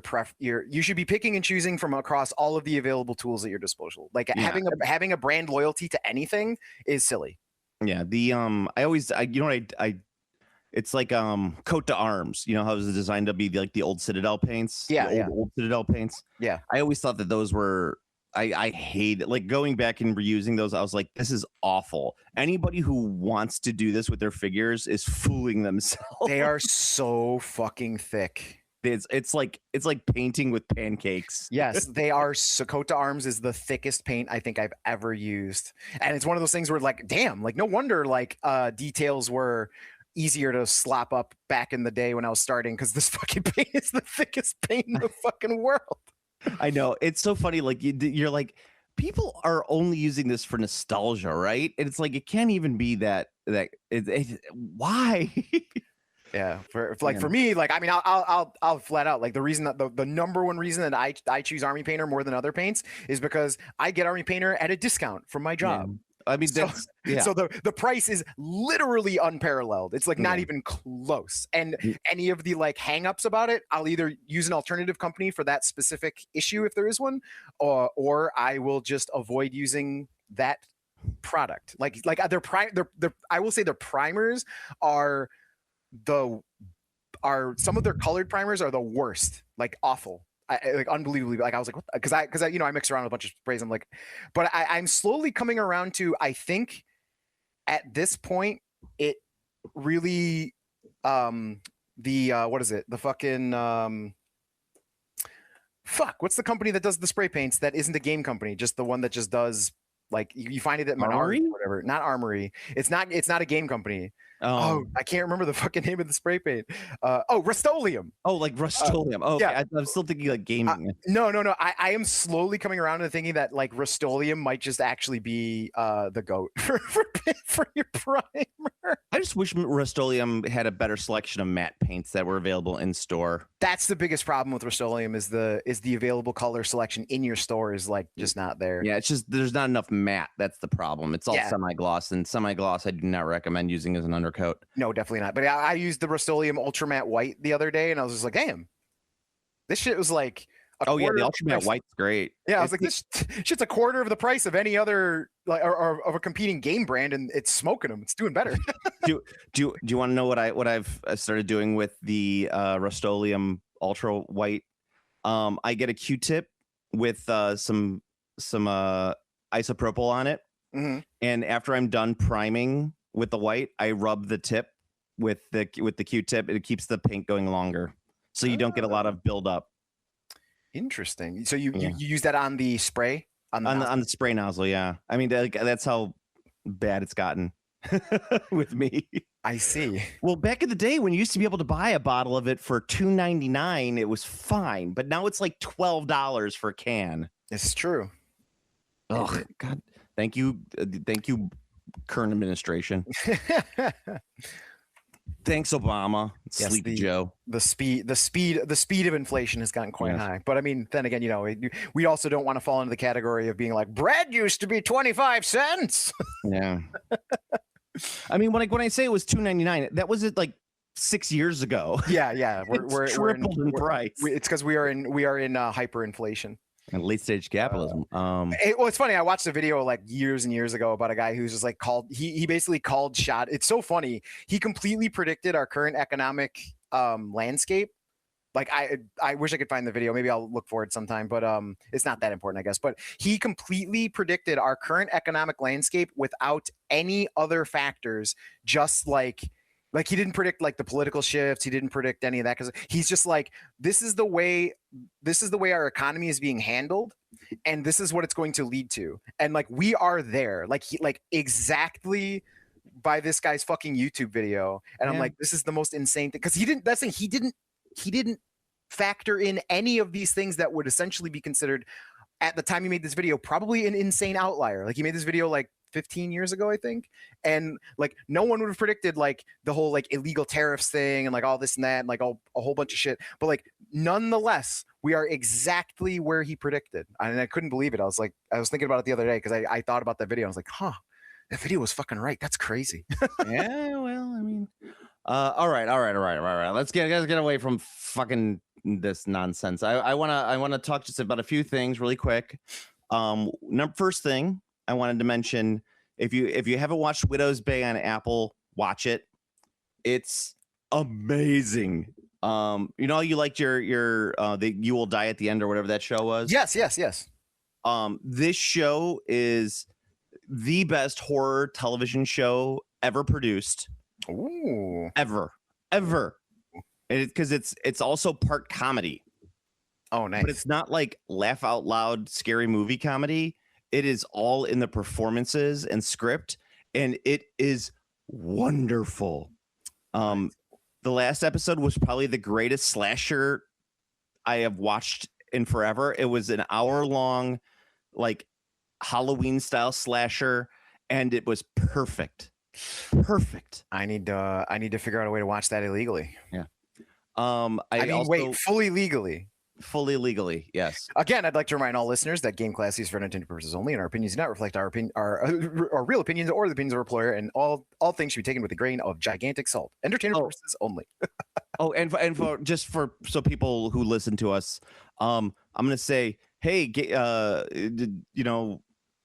should be picking and choosing from across all of the available tools at your disposal. Like having a brand loyalty to anything is silly. Yeah. It's like coat to arms. You know how it was designed to be like the old Citadel paints. Yeah, old Citadel paints. Yeah. I always thought that those were. I hate it. Like going back and reusing those, I was like, this is awful. Anybody who wants to do this with their figures is fooling themselves. They are so fucking thick. It's like painting with pancakes. Yes, they are. So coat to arms is the thickest paint I think I've ever used, and it's one of those things where like, damn, like no wonder like details were easier to slop up back in the day when I was starting, because this fucking paint is the thickest paint in the fucking world. I know, it's so funny. Like you're like, people are only using this for nostalgia, right? And it's like it can't even be that. Why? Yeah, for me, like I mean, I'll flat out like the reason that the number one reason that I choose Army Painter more than other paints is because I get Army Painter at a discount from my job. Yeah. I mean, so the price is literally unparalleled. It's like not even close. And any of the like hangups about it, I'll either use an alternative company for that specific issue if there is one, or I will just avoid using that product. Like I will say their primers are some of their colored primers are the worst, like awful. Like unbelievably, like I was like, because I I mix around with a bunch of sprays. I'm like, but I'm slowly coming around to, I think at this point it really what is it? The fucking what's the company that does the spray paints that isn't a game company, just the one that just does like you find it at Menards or whatever. Not Armory. It's not a game company. Oh, I can't remember the fucking name of the spray paint. Rust-Oleum. Oh, like Rust-Oleum. Oh, okay. yeah. I'm still thinking like gaming. No. I am slowly coming around to thinking that like Rust-Oleum might just actually be the goat for your primer. I just wish Rust-Oleum had a better selection of matte paints that were available in store. That's the biggest problem with Rust-Oleum is the available color selection in your store is like just not there. Yeah, it's just there's not enough matte. That's the problem. It's all semi-gloss, and semi-gloss I do not recommend using as an undercoat. No, definitely not. But I used the Rust-Oleum Ultra Matte White the other day, and I was just like, damn, this shit was like the Ultra Matte White's great. Yeah, I was like, this shit's a quarter of the price of any other like or of a competing game brand, and it's smoking them. It's doing better. do you want to know what I've started doing with the Rust-Oleum Ultra White? I get a Q-tip with some isopropyl on it, and after I'm done priming with the white, I rub the tip with the Q-tip. It keeps the paint going longer, so you don't get a lot of buildup. Interesting. So you use that on the spray on the spray nozzle? Yeah, I mean that's how bad it's gotten with me. I see. Well, back in the day when you used to be able to buy a bottle of it for $2.99, it was fine, but now it's like $12 for a can. It's true. Oh God! Thank you, current administration. Thanks, Obama. Yes, Sleepy Joe. The speed of inflation has gotten quite high. But I mean, then again, you know, we also don't want to fall into the category of being like bread used to be 25 cents. Yeah. I mean, when I say it was $2.99, that was it like 6 years ago. Yeah. We're tripled in price. It's because we are in hyperinflation. And late stage capitalism. It's funny. I watched a video like years and years ago about a guy who's just like he basically called shot. It's so funny. He completely predicted our current economic landscape. Like I wish I could find the video. Maybe I'll look for it sometime, but it's not that important, I guess. But he completely predicted our current economic landscape without any other factors, just like he didn't predict like the political shifts. He didn't predict any of that because he's just like, this is the way our economy is being handled, and this is what it's going to lead to. And like we are there, like exactly by this guy's fucking YouTube video. And I'm like, this is the most insane thing because he didn't factor in any of these things that would essentially be considered at the time he made this video probably an insane outlier. Like he made this video like 15 years ago, I think, and like no one would have predicted like the whole like illegal tariffs thing and like all this and that and like a whole bunch of shit. But like nonetheless, we are exactly where he predicted, and I couldn't believe it. I was thinking about it the other day because I thought about that video. I was like, huh, that video was fucking right. That's crazy. Yeah, well, I mean, all right. Let's get away from fucking this nonsense. I wanna talk just about a few things really quick. First thing I wanted to mention, if you haven't watched Widow's Bay on Apple, watch it. It's amazing. You know, you liked your You Will Die at the End or whatever that show was. Yes. This show is the best horror television show ever produced. Ooh. Ever. Because it's also part comedy. Oh, nice. But it's not like laugh out loud scary movie comedy. It is all in the performances and script, and it is wonderful. The last episode was probably the greatest slasher I have watched in forever. It was an hour-long, like Halloween style slasher, and it was perfect. I need to figure out a way to watch that illegally. Yeah. Fully legally. Yes. Again, I'd like to remind all listeners that Game Classy is for entertainment purposes only, and our opinions do not reflect our real opinions or the opinions of our employer, and all things should be taken with a grain of gigantic salt. Entertainment purposes only. So people who listen to us, I'm gonna say, hey, 40K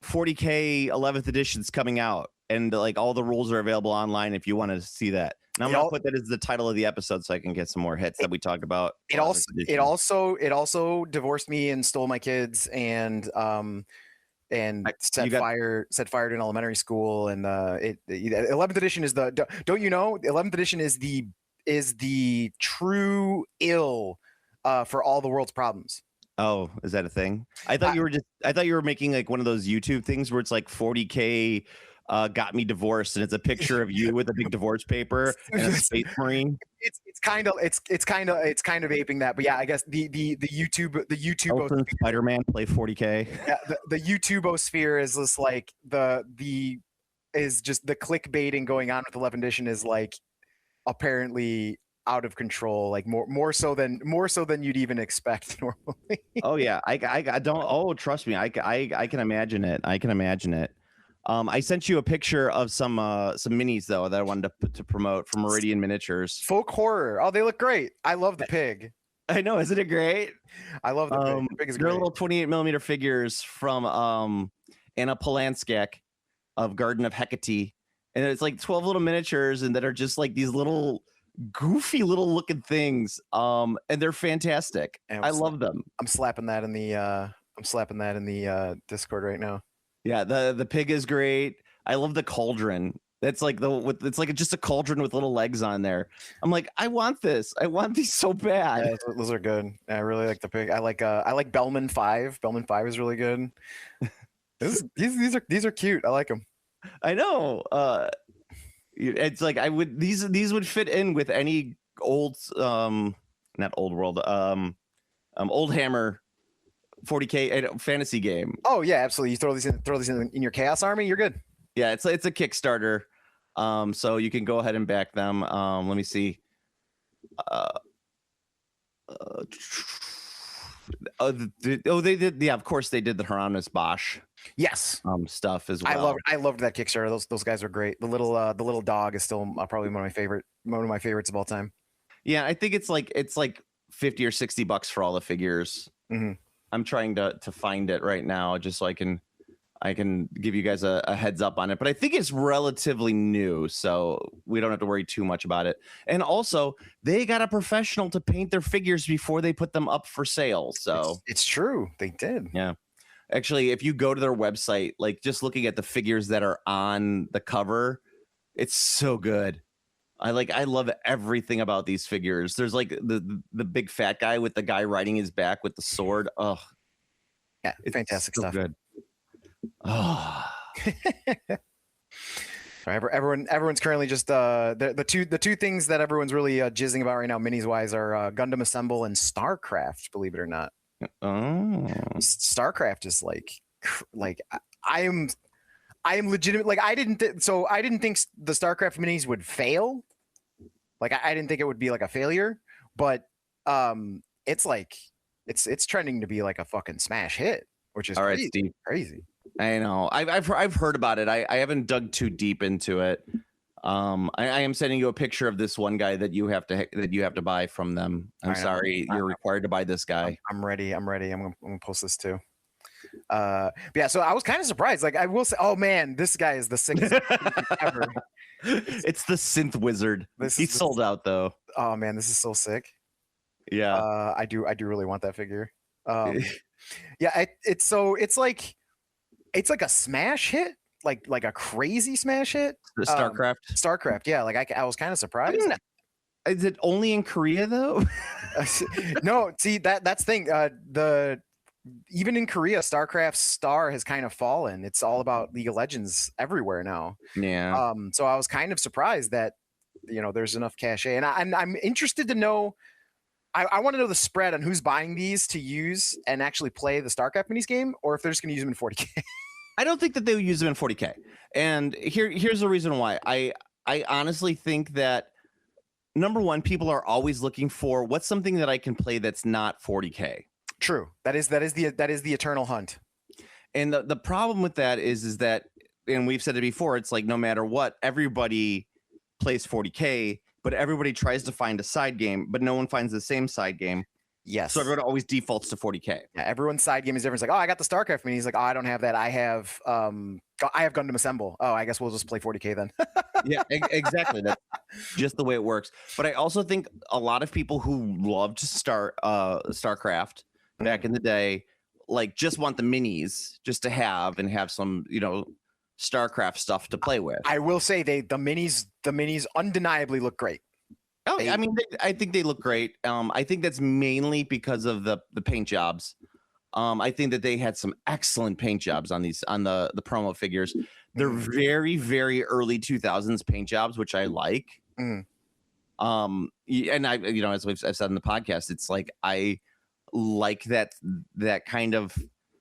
11th edition's coming out, and like all the rules are available online if you want to see that. And I'm gonna put that as the title of the episode so I can get some more hits that we talk about. It also divorced me and stole my kids and set fire to an elementary school. And 11th edition is don't you know? The 11th edition is the true ill for all the world's problems. Oh, is that a thing? I thought you were making like one of those YouTube things where it's like 40K got me divorced, and it's a picture of you with a big divorce paper and a space marine. It's kind of aping that, but yeah, I guess the YouTube Elton Spider-Man play 40K. yeah, the YouTubeosphere is just like is just the clickbaiting going on with 11th edition is like apparently out of control, like more so than you'd even expect normally. Oh yeah, I don't. Oh, trust me, I can imagine it. I can imagine it. I sent you a picture of some minis though that I wanted to promote from Meridian Miniatures. Folk horror. Oh, they look great. I love the pig. I know, isn't it great? I love the pig. The pig is they're great. little 28mm figures from Anna Polanskak of Garden of Hecate, and it's like 12 little miniatures, and that are just like these little goofy little looking things, and they're fantastic. And I love them. I'm slapping that in the Discord right now. Yeah, the pig is great. I love the cauldron. That's like it's like just a cauldron with little legs on there. I'm like, I want this. I want these so bad. Yeah, those are good. I really like the pig. I like Bellman 5. Bellman 5 is really good. These are cute. I like them. I know. It's like these would fit in with any old not old world old Hammer 40K fantasy game. Oh yeah, absolutely. You throw these in your Chaos Army, you're good. Yeah, it's a Kickstarter, so you can go ahead and back them. Let me see. They did. Yeah, of course they did the Hieronymus Bosch Yes. stuff as well. I loved that Kickstarter. Those guys are great. The little dog is still probably one of my favorites of all time. Yeah, I think it's like $50 or $60 for all the figures. Mm-hmm. I'm trying to find it right now just so I can give you guys a heads up on it, but I think it's relatively new, so we don't have to worry too much about it. And also, they got a professional to paint their figures before they put them up for sale. So it's true, they did. Yeah, actually, if you go to their website, like just looking at the figures that are on the cover, it's so good. I love everything about these figures. There's like the big fat guy with the guy riding his back with the sword. Oh, yeah, fantastic stuff. Good. Oh. Everyone's currently just the two things that everyone's really jizzing about right now, minis wise, are Gundam Assemble and StarCraft. Believe it or not. Oh, StarCraft is like I am legitimate. Like I didn't think the StarCraft minis would fail. Like I didn't think it would be like a failure, but it's like it's trending to be like a fucking smash hit, which is all right, crazy. Steve. Crazy. I know. I've heard about it. I haven't dug too deep into it. I am sending you a picture of this one guy that you have to buy from them. I'm right, sorry, you're required to buy this guy. I'm ready. I'm gonna post this too. But yeah, so I was kind of surprised. Like I will say, oh man, this guy is the sickest ever. It's the synth wizard. He's sold out though. Oh man, this is so sick. Yeah. I do really want that figure. Yeah, it's like a smash hit, like a crazy smash hit. The StarCraft. StarCraft, yeah. Like I was kind of surprised. Is it only in Korea though? No, see that's the thing. Even in Korea, StarCraft's star has kind of fallen. It's all about League of Legends everywhere now. Yeah. So I was kind of surprised that there's enough cachet, and I'm interested to know. I want to know the spread on who's buying these to use and actually play the StarCraft minis game, or if they're just going to use them in 40K. I don't think that they would use them in 40K. And here's the reason why. I honestly think that number one, people are always looking for what's something that I can play that's not 40K. True. That is the eternal hunt. And the problem with that is that, and we've said it before, it's like no matter what, everybody plays 40K, but everybody tries to find a side game, but no one finds the same side game. Yes. So everyone always defaults to 40K. Yeah, everyone's side game is different. It's like, oh, I got the StarCraft mini. He's like, oh, I don't have that. I have Gundam Assemble. Oh, I guess we'll just play 40K then. Yeah, exactly. That's just the way it works. But I also think a lot of people who loved StarCraft back in the day, like just want the minis just to have some, StarCraft stuff to play with. I will say the minis undeniably look great. Oh, I mean, I think they look great. I think that's mainly because of the paint jobs. I think that they had some excellent paint jobs on the promo figures. They're very, very early 2000s paint jobs, which I like. Mhm. And I, as I've said in the podcast, it's like I like that kind of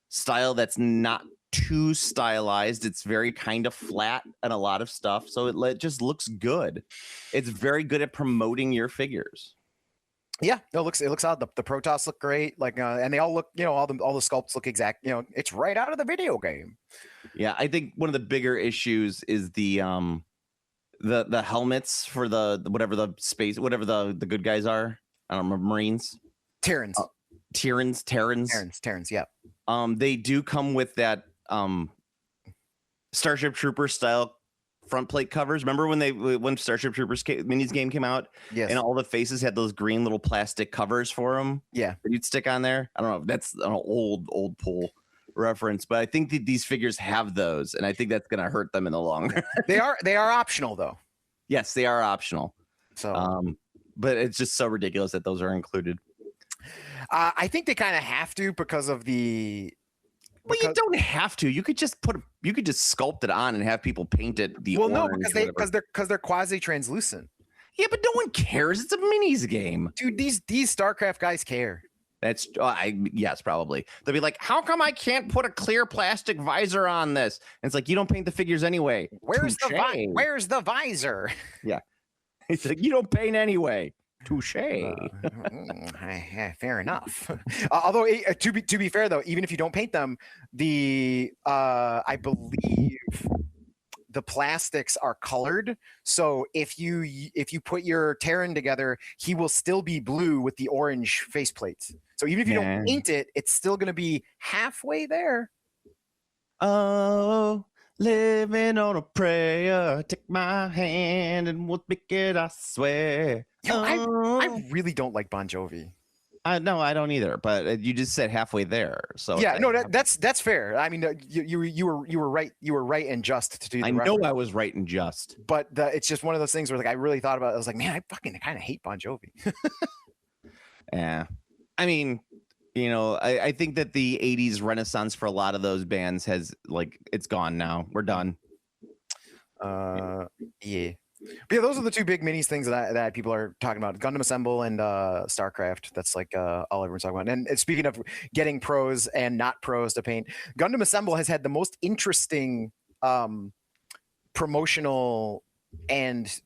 style that's not too stylized. It's very kind of flat and a lot of stuff, so it just looks good. It's very good at promoting your figures. Yeah, no, it looks odd. The Protoss look great, like, and they all look, all the sculpts look exact. It's right out of the video game. Yeah, I think one of the bigger issues is the helmets for the whatever the good guys are. I don't remember, Marines, Terrans, Terrans. Yeah. They do come with that Starship Troopers style front plate covers. Remember when Starship Troopers minis game came out? Yes. And all the faces had those green little plastic covers for them. Yeah. That you'd stick on there. I don't know if that's an old pool reference, but I think that these figures have those, and I think that's going to hurt them in the long run. They are optional though. Yes, they are optional. So, but it's just so ridiculous that those are included. I think they kind of have to because of the. Well, you don't have to. You could just sculpt it on and have people paint it. No, because they're quasi translucent. Yeah, but no one cares. It's a minis game, dude. These StarCraft guys care. That's yes, probably. They'll be like, "How come I can't put a clear plastic visor on this?" And it's like, you don't paint the figures anyway. Where's the visor? Yeah, it's like, you don't paint anyway. Touche. Fair enough. Although to be fair though, even if you don't paint them, I believe the plastics are colored. So if you put your Terran together, he will still be blue with the orange faceplate. So even if you don't paint it, it's still going to be halfway there. Oh, living on a prayer. Take my hand and we'll make it, I swear. I really don't like Bon Jovi. No, I don't either. But you just said halfway there, so yeah, no, that's fair. I mean, you were right. You were right and just to do. I know I was right and just, but it's just one of those things where, like, I really thought about it. I was like, man, I fucking kind of hate Bon Jovi. Yeah, I mean, I think that the '80s renaissance for a lot of those bands has, like, it's gone now. We're done. Yeah. But yeah, those are the two big minis things that people are talking about: Gundam Assemble and StarCraft. That's like all everyone's talking about. And speaking of getting pros and not pros to paint, Gundam Assemble has had the most interesting promotional and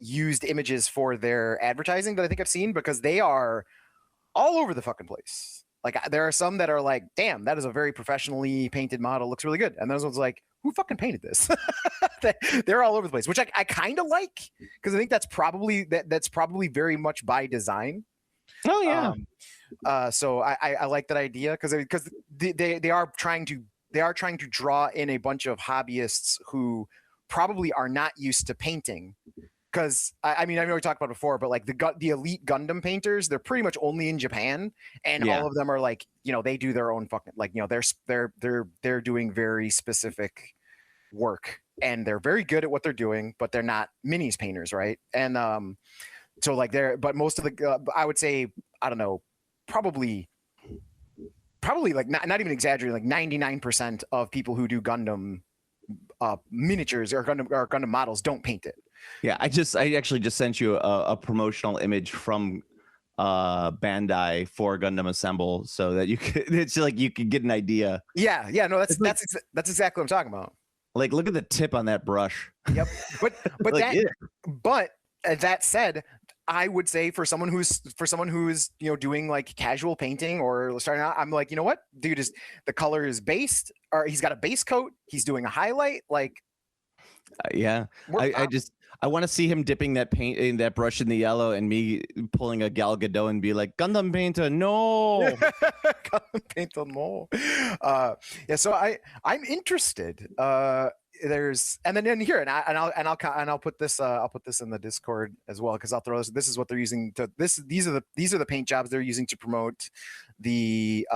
used images for their advertising that I think I've seen, because they are all over the fucking place. Like, there are some that are like, damn, that is a very professionally painted model, looks really good. And those ones like, who fucking painted this? They're all over the place, which I kind of like, because I think that's probably very much by design. Oh yeah. So I like that idea, because they are trying to draw in a bunch of hobbyists who probably are not used to painting. Because I mean, I know we talked about it before, but like the elite Gundam painters, they're pretty much only in Japan, and all of them are like, they do their own fucking, like, they're doing very specific work, and they're very good at what they're doing, but they're not minis painters, right? And so like but most of the I would say, I don't know, probably like not even exaggerating, like 99% of people who do Gundam miniatures or Gundam models don't paint it. Yeah, I actually just sent you a promotional image from Bandai for Gundam Assemble, so that you could, it's like you could get an idea. Yeah, no, that's exactly what I'm talking about. Like, look at the tip on that brush. Yep, but like, but that said, I would say for someone who's doing like casual painting or starting out, I'm like, you know what, dude, is the color is based, or he's got a base coat, he's doing a highlight, like. Yeah, I want to see him dipping that paint in that brush in the yellow, and me pulling a Gal Gadot and be like, Gundam painter, no. Gundam painter, no. Yeah, so I'm interested. There's and then here and I'll put this in the Discord as well, because I'll throw this is what they're using to these are the paint jobs they're using to promote the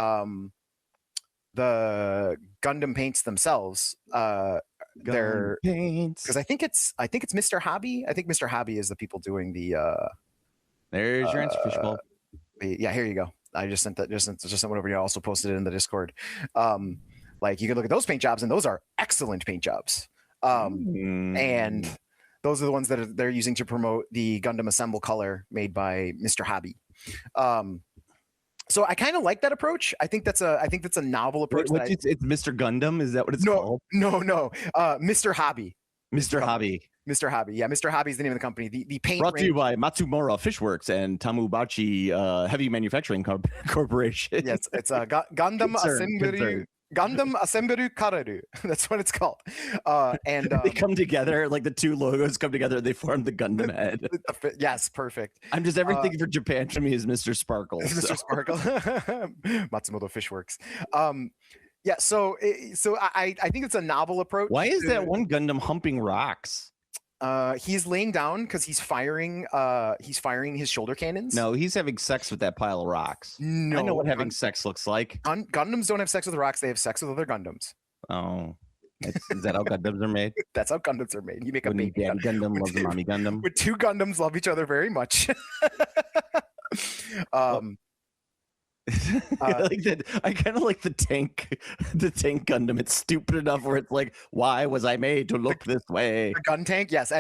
Gundam paints themselves. They're because I think it's Mr. Hobby. I think Mr. Hobby is the people doing the there's your answer, Fishbowl. Yeah, here you go. I just sent one over here. I also posted it in the Discord. Like, you can look at those paint jobs, and those are excellent paint jobs. And those are the ones that they're using to promote the Gundam Assemble color made by Mr. Hobby. So I kind of like that approach. I think that's a novel approach. It's Mr. Gundam. Is that what it's called? No. Mr. Hobby. Mr. Hobby. Mr. Hobby. Yeah, Mr. Hobby is the name of the company. The paint Brought to you by Matsumura Fishworks and Tamubachi Heavy Manufacturing Corporation. Yes, it's a Gundam Assembly. Gundam Assemble Kareru. That's what it's called. And they come together, like the two logos come together and they form the Gundam head. Yes, perfect. I'm just everything for Japan to me is Mr. Sparkle. Mr. Sparkle. Matsumoto Fishworks. Yeah, so I think it's a novel approach. Why is that one Gundam humping rocks? He's laying down because he's firing his shoulder cannons. No, he's having sex with that pile of rocks. No, I know what having sex looks like. Gundams don't have sex with rocks; they have sex with other Gundams. Oh, is that how Gundams are made? That's how Gundams are made. You make a When baby Daddy Gundam loves the mommy Gundam. When two Gundams love each other very much. I like that. I kind of like the tank Gundam. It's stupid enough where it's like, why was I made to look this way? The gun tank, yes.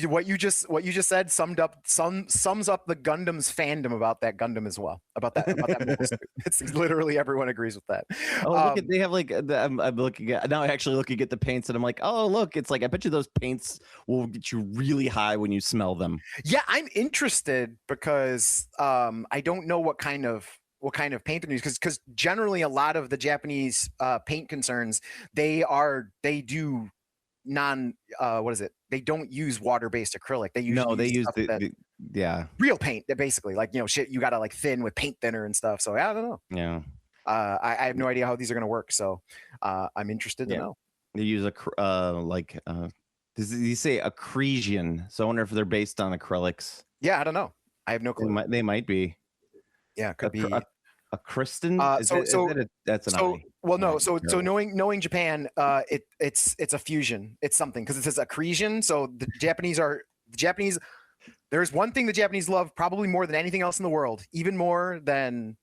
What you just said sums up the Gundam's fandom about that Gundam as well. About that movie. It's literally everyone agrees with that. Oh, look at, they have like I'm looking at now. Actually, looking at the paints, and I'm like, oh, look, it's like I bet you those paints will get you really high when you smell them. Yeah, I'm interested because I don't know what kind of paint they're using, because generally a lot of the Japanese paint concerns they do they don't use water-based acrylic. They use real paint that basically, like, shit you gotta like thin with paint thinner and stuff. So I don't know. Yeah. I have no idea how these are gonna work, so I'm interested to know. They use does he say accretion? So I wonder if they're based on acrylics. Yeah, I don't know. I have no clue. They might be. Yeah, could be a Kristen. That's an I. Well, no. So knowing Japan, it's a fusion. It's something because it says accretion. So the Japanese. There's one thing the Japanese love probably more than anything else in the world, even more than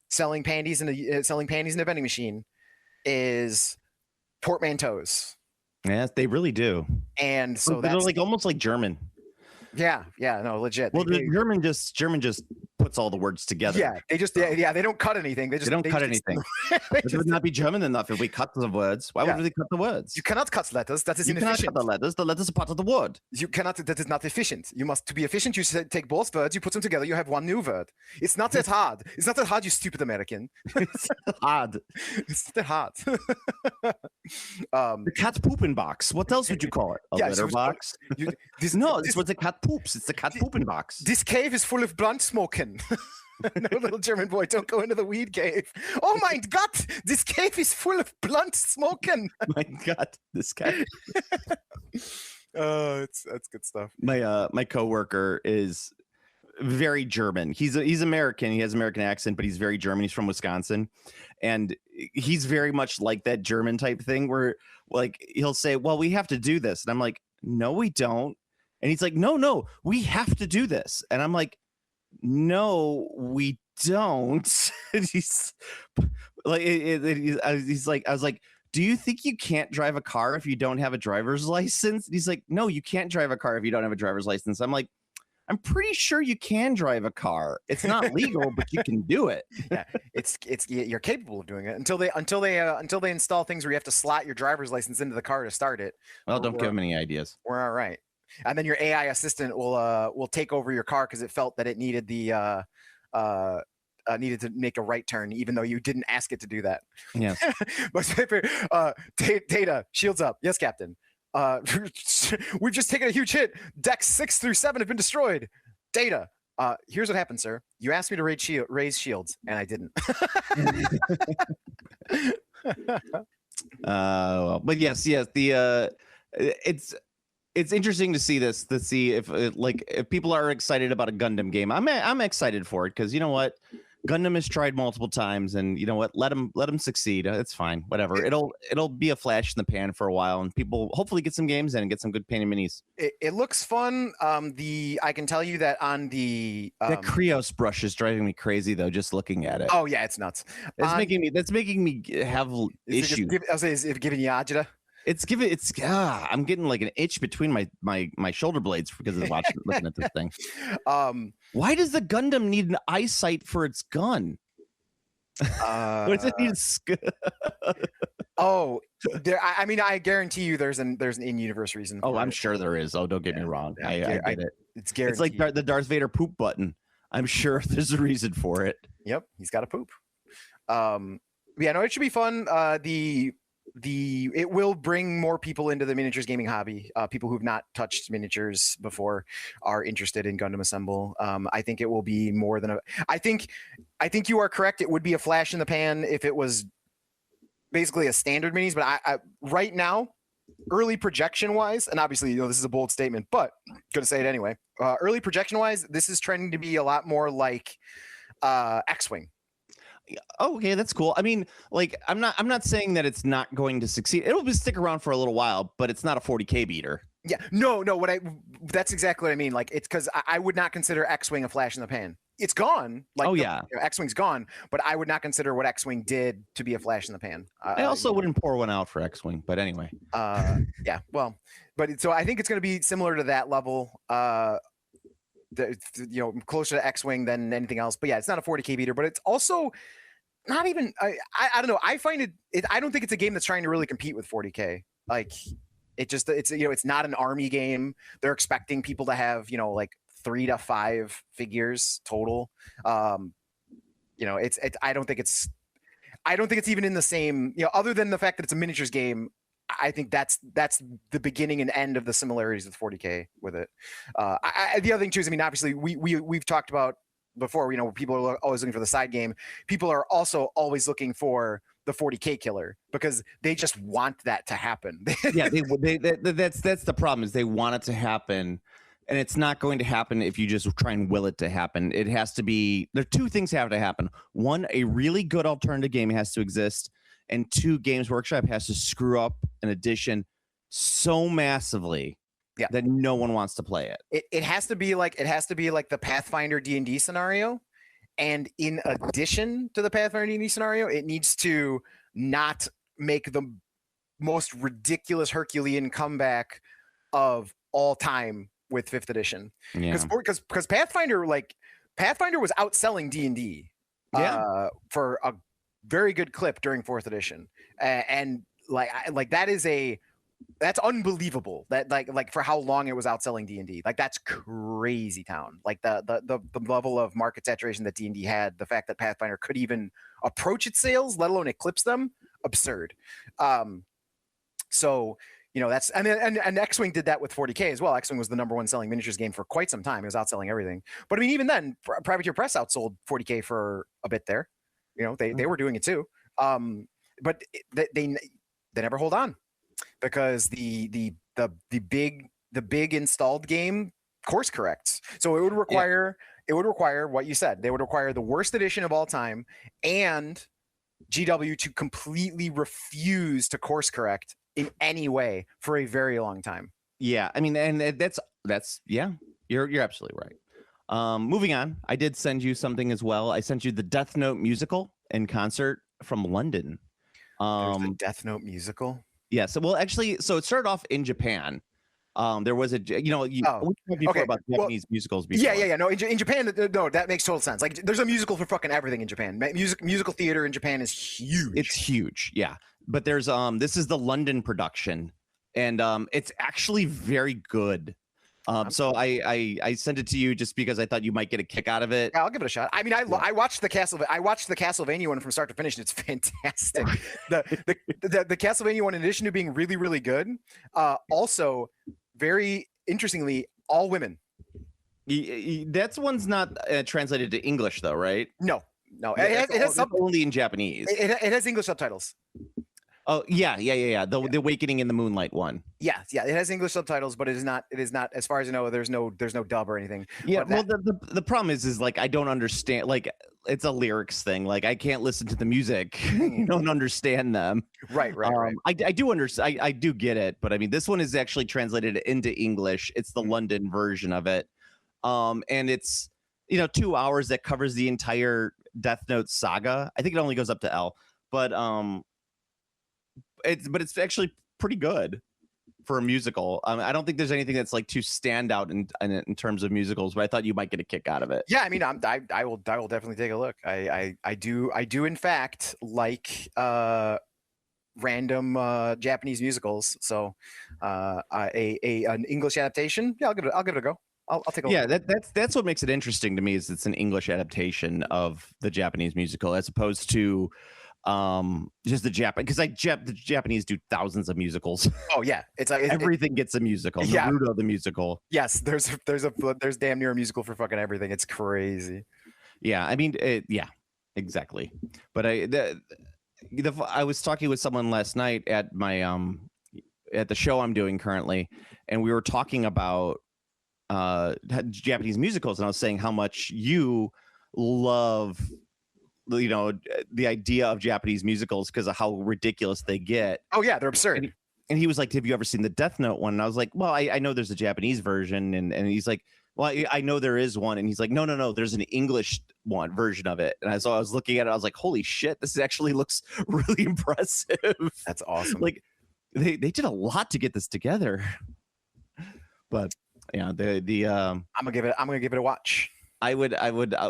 selling panties in a vending machine, is portmanteaus. Yes, they really do. And so they're like almost like German. Yeah, no, legit. Well, German just puts all the words together. Yeah, they don't cut anything. They don't cut anything. It would not be German enough if we cut the words. Why would we cut the words? You cannot cut letters. That is inefficient. You cannot cut the letters. The letters are part of the word. You cannot. That is not efficient. To be efficient, you take both words, you put them together, you have one new word. It's not that hard. It's not that hard, you stupid American. It's hard. It's that hard. The cat pooping box. What else would you call it? A litter box? This was the cat poops. It's the cat pooping box. This cave is full of blunt smoking. No, little German boy, don't go into the weed cave. Oh my God, this cave is full of blunt smoking. My God, this cave. That's good stuff. My coworker is very German. He's American. He has American accent, but he's very German. He's from Wisconsin, and he's very much like that German type thing where, like, he'll say, "Well, we have to do this," and I'm like, "No, we don't." And he's like, no, we have to do this. And I'm like, no, we don't. And he's like, I was like, do you think you can't drive a car if you don't have a driver's license? And he's like, no, you can't drive a car if you don't have a driver's license. I'm like, I'm pretty sure you can drive a car. It's not legal, but you can do it. Yeah, you're capable of doing it until they install things where you have to slot your driver's license into the car to start it. Well, don't give them any ideas. We're all right. And then your AI assistant will take over your car because it felt that it needed needed to make a right turn, even though you didn't ask it to do that. Yes. Data, shields up. Yes, Captain. We've just taken a huge hit. Decks 6 through 7 have been destroyed. Data. Here's what happened, sir. You asked me to raise shields, and I didn't. But yes. It's interesting to see this, to see if people are excited about a Gundam game. I'm excited for it because you know what, Gundam has tried multiple times, and you know what, let them succeed. It's fine, whatever. It'll be a flash in the pan for a while, and people hopefully get some games in and get some good painted minis. It looks fun. I can tell you that on the that Krios brush is driving me crazy though, just looking at it. Oh yeah, it's nuts. That's making me have issues. Is it giving you agita? I'm getting like an itch between my shoulder blades because of looking at this thing. Why does the Gundam need an eyesight for its gun? What does it need? I mean, I guarantee you there's an in-universe reason. Oh, for I'm it. sure there is. Oh, don't get me wrong. Yeah, I get it. It's guaranteed. It's like the Darth Vader poop button. I'm sure there's a reason for it. Yep, he's got to poop. Yeah, no, it should be fun. It will bring more people into the miniatures gaming hobby. People who've not touched miniatures before are interested in Gundam Assemble. I think it will be more than I think you are correct. It would be a flash in the pan if it was basically a standard minis. But I right now, early projection wise, and obviously this is a bold statement, but gonna say it anyway. Early projection wise, this is trending to be a lot more like X-wing. Oh, okay, that's cool. I mean, like, I'm not saying that it's not going to succeed. It'll be stick around for a little while, but it's not a 40K beater. Yeah, no. That's exactly what I mean. Like, it's because I would not consider X-wing a flash in the pan. It's gone. Like, X-wing's gone, but I would not consider what X-wing did to be a flash in the pan. I also wouldn't pour one out for X-wing, but anyway. Yeah, well, so I think it's going to be similar to that level. Closer to X-wing than anything else. But yeah, it's not a 40K beater, but it's also not even. I don't know. I find it. I don't think it's a game that's trying to really compete with 40K. Like, it's not an army game. They're expecting people to have like 3 to 5 figures total. I don't think it's even in the same. Other than the fact that it's a miniatures game. I think that's the beginning and end of the similarities with 40K with it. The other thing too is, I mean, obviously we've talked about before. People are always looking for the side game. People are also always looking for the 40K killer because they just want that to happen. Yeah, that's the problem is they want it to happen, and it's not going to happen if you just try and will it to happen. It has to be. There are 2 things have to happen. 1, a really good alternative game has to exist. And 2, Games Workshop has to screw up an edition so massively that no one wants to play it. It has to be like the Pathfinder D&D scenario, and in addition to the Pathfinder D&D scenario, it needs to not make the most ridiculous Herculean comeback of all time with 5th edition. Because Pathfinder was outselling D&D for a very good clip during 4th edition, and that's unbelievable. That like for how long it was outselling D&D, like that's crazy town. Like the level of market saturation that D&D had, the fact that Pathfinder could even approach its sales, let alone eclipse them, absurd. So that's and X-wing did that with 40K as well. X-wing was the #1 selling miniatures game for quite some time. It was outselling everything. But I mean, even then, Privateer Press outsold 40K for a bit there. They were doing it too, but they never hold on because the big installed game course corrects. So it would require what you said. They would require the worst edition of all time and GW to completely refuse to course correct in any way for a very long time. Yeah, I mean, and that's you're absolutely right. Moving on, I did send you something as well. I sent you the Death Note musical in concert from London. The Death Note musical? Yeah. So it started off in Japan. There was about Japanese musicals before. Yeah. No, in Japan, no, that makes total sense. Like, there's a musical for fucking everything in Japan. Musical theater in Japan is huge. It's huge, yeah. But there's this is the London production, and it's actually very good. So I sent it to you just because I thought you might get a kick out of it. Yeah, I'll give it a shot. I mean, I watched the Castlevania one from start to finish, and it's fantastic. the Castlevania one, in addition to being really, really good, also very interestingly, all women. That one's not translated to English though, right? No. It has only in Japanese. It has English subtitles. Oh yeah. The Awakening in the Moonlight one. Yeah. It has English subtitles, but it is not. As far as I know, there's no dub or anything. Yeah. Well, the problem is like I don't understand. Like, it's a lyrics thing. Like, I can't listen to the music. You don't understand them. Right. I do understand. I do get it, but I mean, this one is actually translated into English. It's the London version of it, and it's 2 hours that covers the entire Death Note saga. I think it only goes up to L, but it's actually pretty good for a musical. I don't think there's anything that's like too standout in terms of musicals, but I thought you might get a kick out of it. Yeah, I mean, I will definitely take a look. I do in fact like random Japanese musicals. So an English adaptation, yeah, I'll give it a go. I'll take a look. Yeah, that's what makes it interesting to me is it's an English adaptation of the Japanese musical as opposed to just the Japan, because the Japanese do thousands of musicals. Oh yeah, it's like everything gets a musical. Yeah. Naruto the musical. Yes, there's damn near a musical for fucking everything. It's crazy. Yeah, I mean, yeah, exactly. But I was talking with someone last night at my at the show I'm doing currently, and we were talking about Japanese musicals, and I was saying how much you love, you know, the idea of Japanese musicals because of how ridiculous they get. Oh yeah, they're absurd. And he was like, have you ever seen the Death Note one? And I was like, well, I know there's a Japanese version. And he's like, well, I know there is one. And he's like, no, there's an English one version of it. And so I was looking at it, I was like, holy shit, this actually looks really impressive. That's awesome. Like they did a lot to get this together. But yeah, I'm gonna give it a watch. I would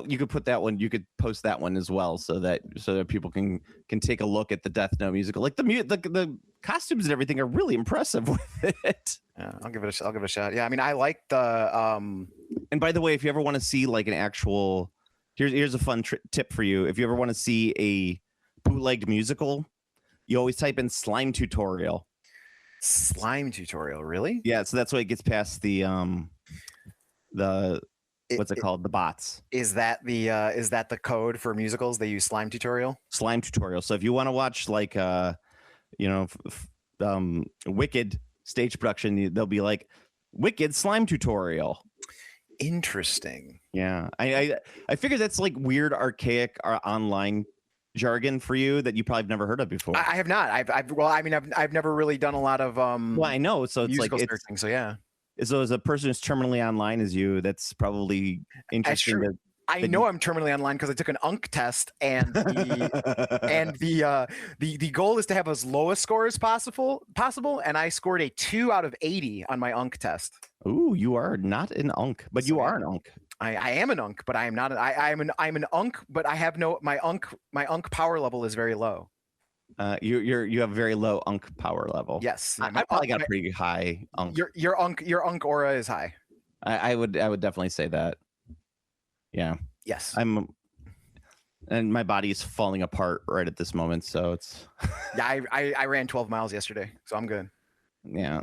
you could put that one, you could post that one as well so that people can take a look at the Death Note musical. Like the costumes and everything are really impressive with it. Yeah, I'll give it a shot. Yeah, I mean, I like the and by the way, if you ever want to see like an actual, here's a fun tip for you. If you ever want to see a bootlegged musical, you always type in slime tutorial. Slime tutorial, really? Yeah, so that's why it gets past the what's it called? The bots. Is that the code for musicals? They use slime tutorial? Slime tutorial. So if you want to watch like Wicked stage production, they'll be like Wicked slime tutorial. Interesting. Yeah. I figure that's like weird, archaic online jargon for you that you probably have never heard of before. I have not. I've never really done a lot of well, I know. So it's like searching, so yeah. So as a person who's terminally online as you, that's probably interesting. I know I'm terminally online because I took an UNC test, and the goal is to have as low a score as possible, and I scored a 2 out of 80 on my UNC test. Ooh, you are not an UNC, but you are an UNC. I am an UNC, but I am not. I'm an UNC, but I have my UNC power level is very low. You have very low UNC power level. Yes, I probably got a pretty high UNC. Your UNC aura is high. I would definitely say that. Yeah. Yes. And my body is falling apart right at this moment. So it's. Yeah, I ran 12 miles yesterday, so I'm good. Yeah,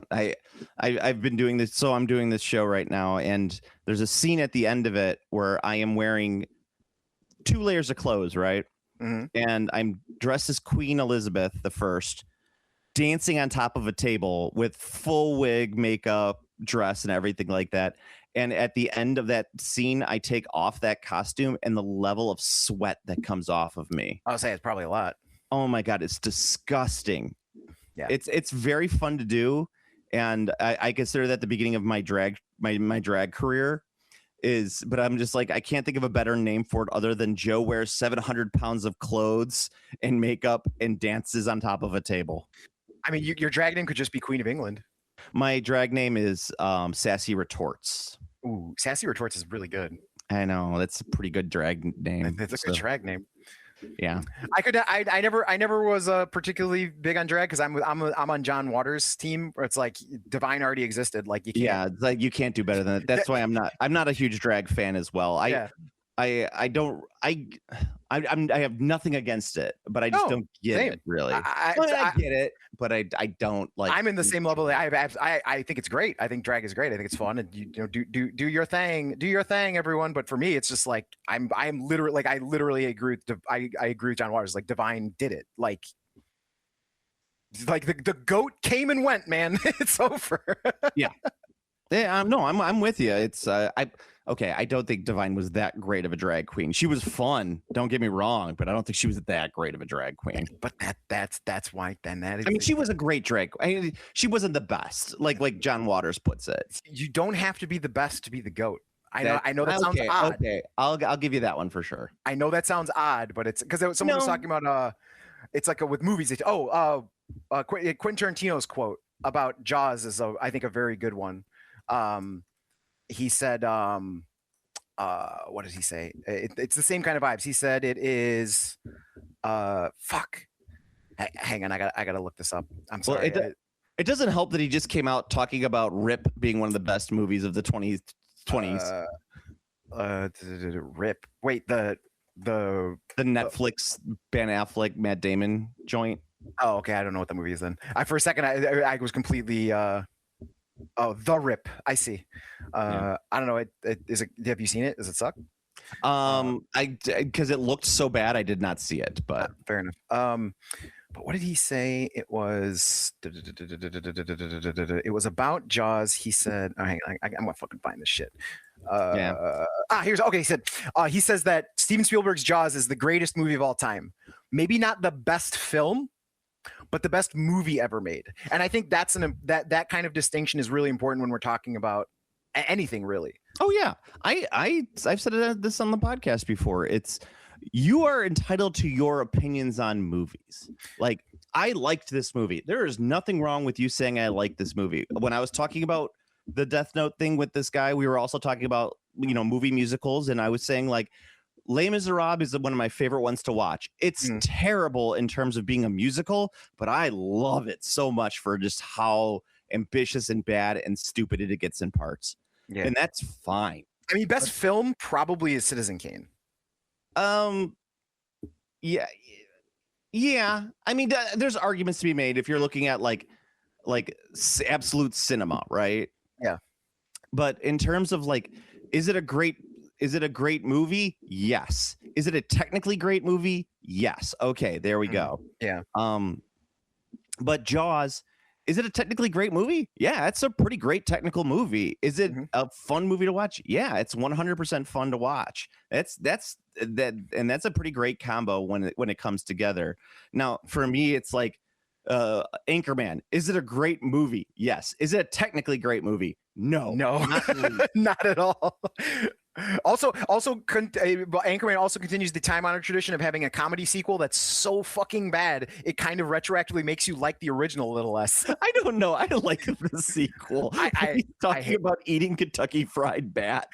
I've been doing this. So I'm doing this show right now, and there's a scene at the end of it where I am wearing 2 layers of clothes, right? Mm-hmm. And I'm dressed as Queen Elizabeth I, dancing on top of a table with full wig, makeup, dress, and everything like that. And at the end of that scene, I take off that costume, and the level of sweat that comes off of me. I'll say it's probably a lot. Oh my God, it's disgusting. Yeah, it's very fun to do, and I consider that the beginning of my drag career. But I'm just like, I can't think of a better name for it other than Joe wears 700 pounds of clothes and makeup and dances on top of a table. I mean, your drag name could just be Queen of England. My drag name is Sassy Retorts. Ooh, Sassy Retorts is really good. I know, that's a pretty good drag name. It's a good drag name. Yeah, I never was particularly big on drag because I'm on John Waters' team where it's like Divine already existed. Like you can't. Yeah, it's like you can't do better than that. That's why I'm not a huge drag fan as well. I have nothing against it, but I just don't get it really. I get it, but I don't like. I'm in the same level. I think it's great. I think drag is great. I think it's fun, and you know, do your thing, everyone. But for me, it's just like I'm literally like I literally agree with I agree with John Waters. Like Divine did it. Like the goat came and went, man. It's over. Yeah. Yeah, no, I'm with you. It's okay. I don't think Divine was that great of a drag queen. She was fun. Don't get me wrong, but I don't think she was that great of a drag queen. But that's why then that is. I mean, she was a great drag. She wasn't the best, like John Waters puts it. You don't have to be the best to be the goat. I know that sounds odd. Okay, I'll give you that one for sure. I know that sounds odd, but it's because someone was talking about it's like with movies. Quentin Tarantino's quote about Jaws is, I think, a very good one. He said, what did he say? It's the same kind of vibes. He said it is, fuck. Hang on, I gotta look this up. I'm Well, sorry. it doesn't help that he just came out talking about Rip being one of the best movies of the 20s. Rip. Wait, the The Netflix Ben Affleck Matt Damon joint. Oh, okay. I don't know what the movie is then. For a second, I was completely. Oh, The Rip. I see. I don't know. Is it? Have you seen it? Does it suck? Because it looked so bad, I did not see it. But Fair enough. But what did he say? It was. It was about Jaws. He said, I'm gonna fucking find this shit. Here's okay. He says that Steven Spielberg's Jaws is the greatest movie of all time. Maybe not the best film, but the best movie ever made. And I think that's that kind of distinction is really important when we're talking about anything, really. oh yeah, I've said this on the podcast before. It's you are entitled to your opinions on movies. Like, I liked this movie. There is nothing wrong with you saying I like this movie. When I was talking about the Death Note thing with this guy, we were also talking about, movie musicals, and I was saying, like, Les Miserables is one of my favorite ones to watch. It's terrible in terms of being a musical, but I love it so much for just how ambitious and bad and stupid it gets in parts. Yeah. And that's fine. I mean, best film probably is Citizen Kane. Yeah. I mean, there's arguments to be made if you're looking at like absolute cinema, right? Yeah. But in terms of like, is it a great movie? Yes. Is it a technically great movie? Yes. Okay, there we go. Yeah. But Jaws, is it a technically great movie? Yeah, it's a pretty great technical movie. Is it a fun movie to watch? Yeah, it's 100% fun to watch. That's a pretty great combo when it comes together. Now, for me, it's like Anchorman. Is it a great movie? Yes. Is it a technically great movie? No, not, not at all. Also, Anchorman also continues the time-honored tradition of having a comedy sequel that's so fucking bad it kind of retroactively makes you like the original a little less. I don't know. I like the sequel. He's talking about eating Kentucky Fried Bat.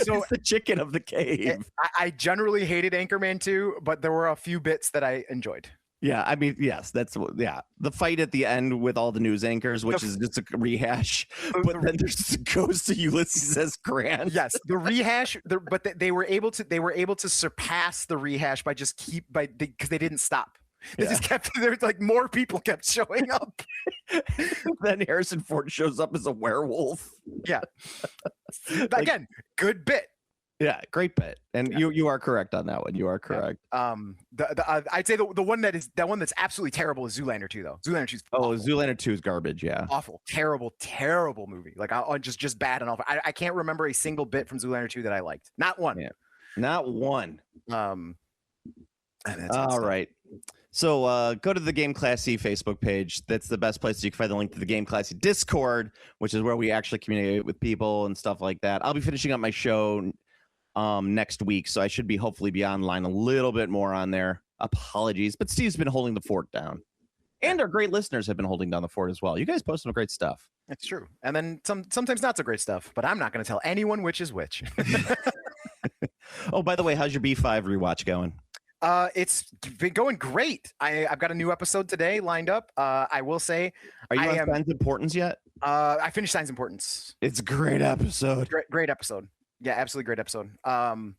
So it's the chicken of the cave. I generally hated Anchorman 2, but there were a few bits that I enjoyed. Yeah, I mean, yes, the fight at the end with all the news anchors, which is just a rehash, but then there's goes to Ulysses S. Grant. Yes, the rehash, but they were able to surpass the rehash because they didn't stop. They just kept. There's like more people kept showing up. Then Harrison Ford shows up as a werewolf. Yeah, again, good bit. Yeah, great bit, and you are correct on that one. You are correct. I'd say the one that's absolutely terrible is Zoolander 2, though. Zoolander 2 is awful. Zoolander 2 is garbage. Yeah, awful, terrible movie. Like just bad and awful. I can't remember a single bit from Zoolander 2 that I liked. Not one. Yeah, not one. All right. So go to the Game Class C Facebook page. That's the best place you can find the link to the Game Class C Discord, which is where we actually communicate with people and stuff like that. I'll be finishing up my show next week, so I should hopefully be online a little bit more on there. Apologies, but Steve's been holding the fort down, and our great listeners have been holding down the fort as well. You guys post some great stuff. That's true, and then sometimes not so great stuff, but I'm not going to tell anyone which is which. Oh, by the way, how's your B5 rewatch going? It's been going great. I've got a new episode today lined up. I will say, are you on Signs of Importance yet? I finished Signs of Importance. It's a great episode. Great episode. Yeah, absolutely great episode. I'm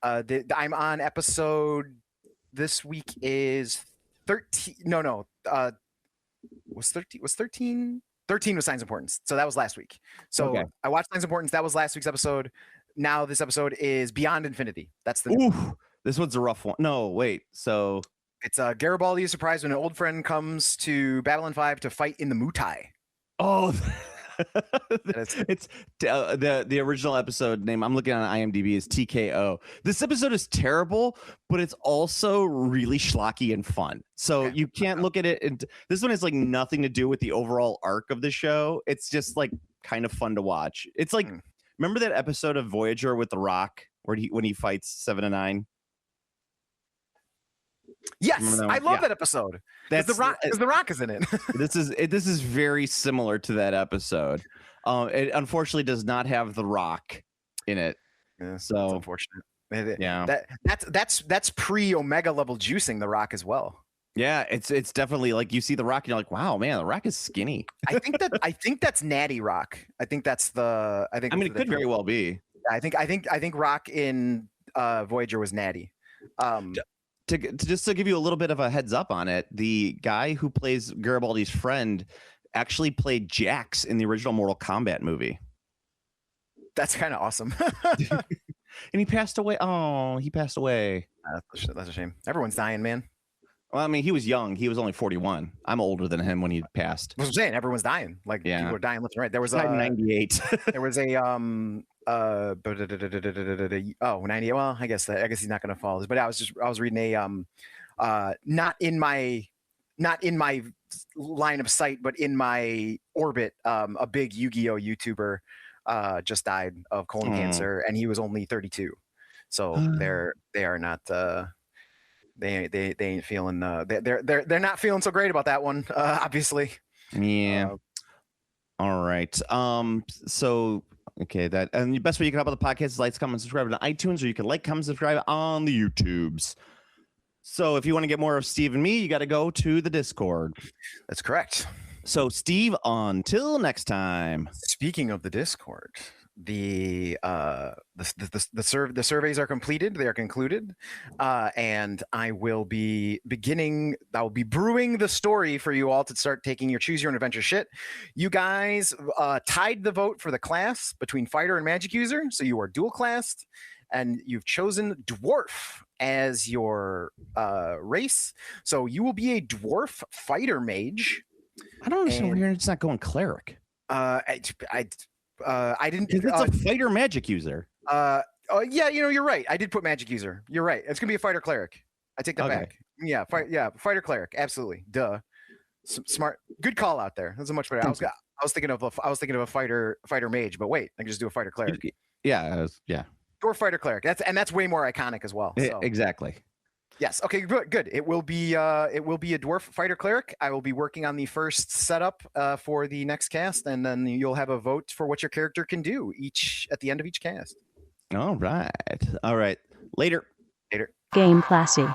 on episode this week is 13. No. Was 13? 13 was Signs of Importance. So that was last week. So okay. I watched Signs of Importance. That was last week's episode. Now this episode is Beyond Infinity. That's the Ooh, this one's a rough one. No, wait. So it's Garibaldi is surprised when an old friend comes to Babylon 5 to fight in the Mutai. Oh, it's the original episode name. I'm looking on IMDb is TKO. This episode is terrible, but it's also really schlocky and fun. So you can't look at it. And this one has like nothing to do with the overall arc of the show. It's just like kind of fun to watch. It's like remember that episode of Voyager with The Rock where when he fights 7 of 9. Yes, Remember that one? I love Yeah. that episode. 'Cause That's the Rock is in it. this is very similar to that episode. It unfortunately does not have The Rock in it. Yeah, it's So unfortunate. yeah, That's pre Omega level juicing the Rock as well. yeah, it's definitely like you see The Rock and you're like, wow, man, The Rock is skinny. I think that's Natty Rock. I think that's the. I I mean, it could very well be. I think Rock in Voyager was Natty. To just to give you a little bit of a heads up on it, the guy who plays Garibaldi's friend actually played Jax in the original Mortal Kombat movie. That's kind of awesome. And he passed away. Oh, he passed away. That's a shame. Everyone's dying, man. Well, I mean, he was young. He was only 41. I'm older than him when he passed. That's what I'm saying. Everyone's dying. Like Yeah. people are dying left and right. There was He died in a 98. there was a 90. Well, I guess he's not going to follow this. But I was reading a not in my line of sight, but in my orbit, a big Yu-Gi-Oh YouTuber just died of colon cancer, and he was only 32. So they are not they ain't feeling they're not feeling so great about that one, obviously. Yeah. All right. So okay, that and the best way you can help out the podcast is like, comment, subscribe on iTunes, or you can like, comment, subscribe on the YouTubes. So if you want to get more of Steve and me, you got to go to the Discord. That's correct. So Steve, until next time. Speaking of the Discord, the surveys are completed. They are concluded, and I will be brewing the story for you all to start taking your choose your own adventure shit. You guys tied the vote for the class between fighter and magic user, so you are dual classed, and you've chosen dwarf as your race. So you will be a dwarf fighter mage. I don't understand why you're just not going cleric. I didn't. Because it's a fighter magic user. Yeah, you're right. I did put magic user. You're right. It's gonna be a fighter cleric. I take that Okay. back. Yeah, fighter cleric. Absolutely. Duh. Smart. Good call out there. That's a much better. I was thinking of a fighter mage, but wait, I can just do a fighter cleric. Yeah. Or fighter cleric. That's way more iconic as well. So. Exactly. Yes. Okay. Good. It will be a dwarf fighter cleric. I will be working on the first setup for the next cast, and then you'll have a vote for what your character can do at the end of each cast. All right. Later. Game Classy.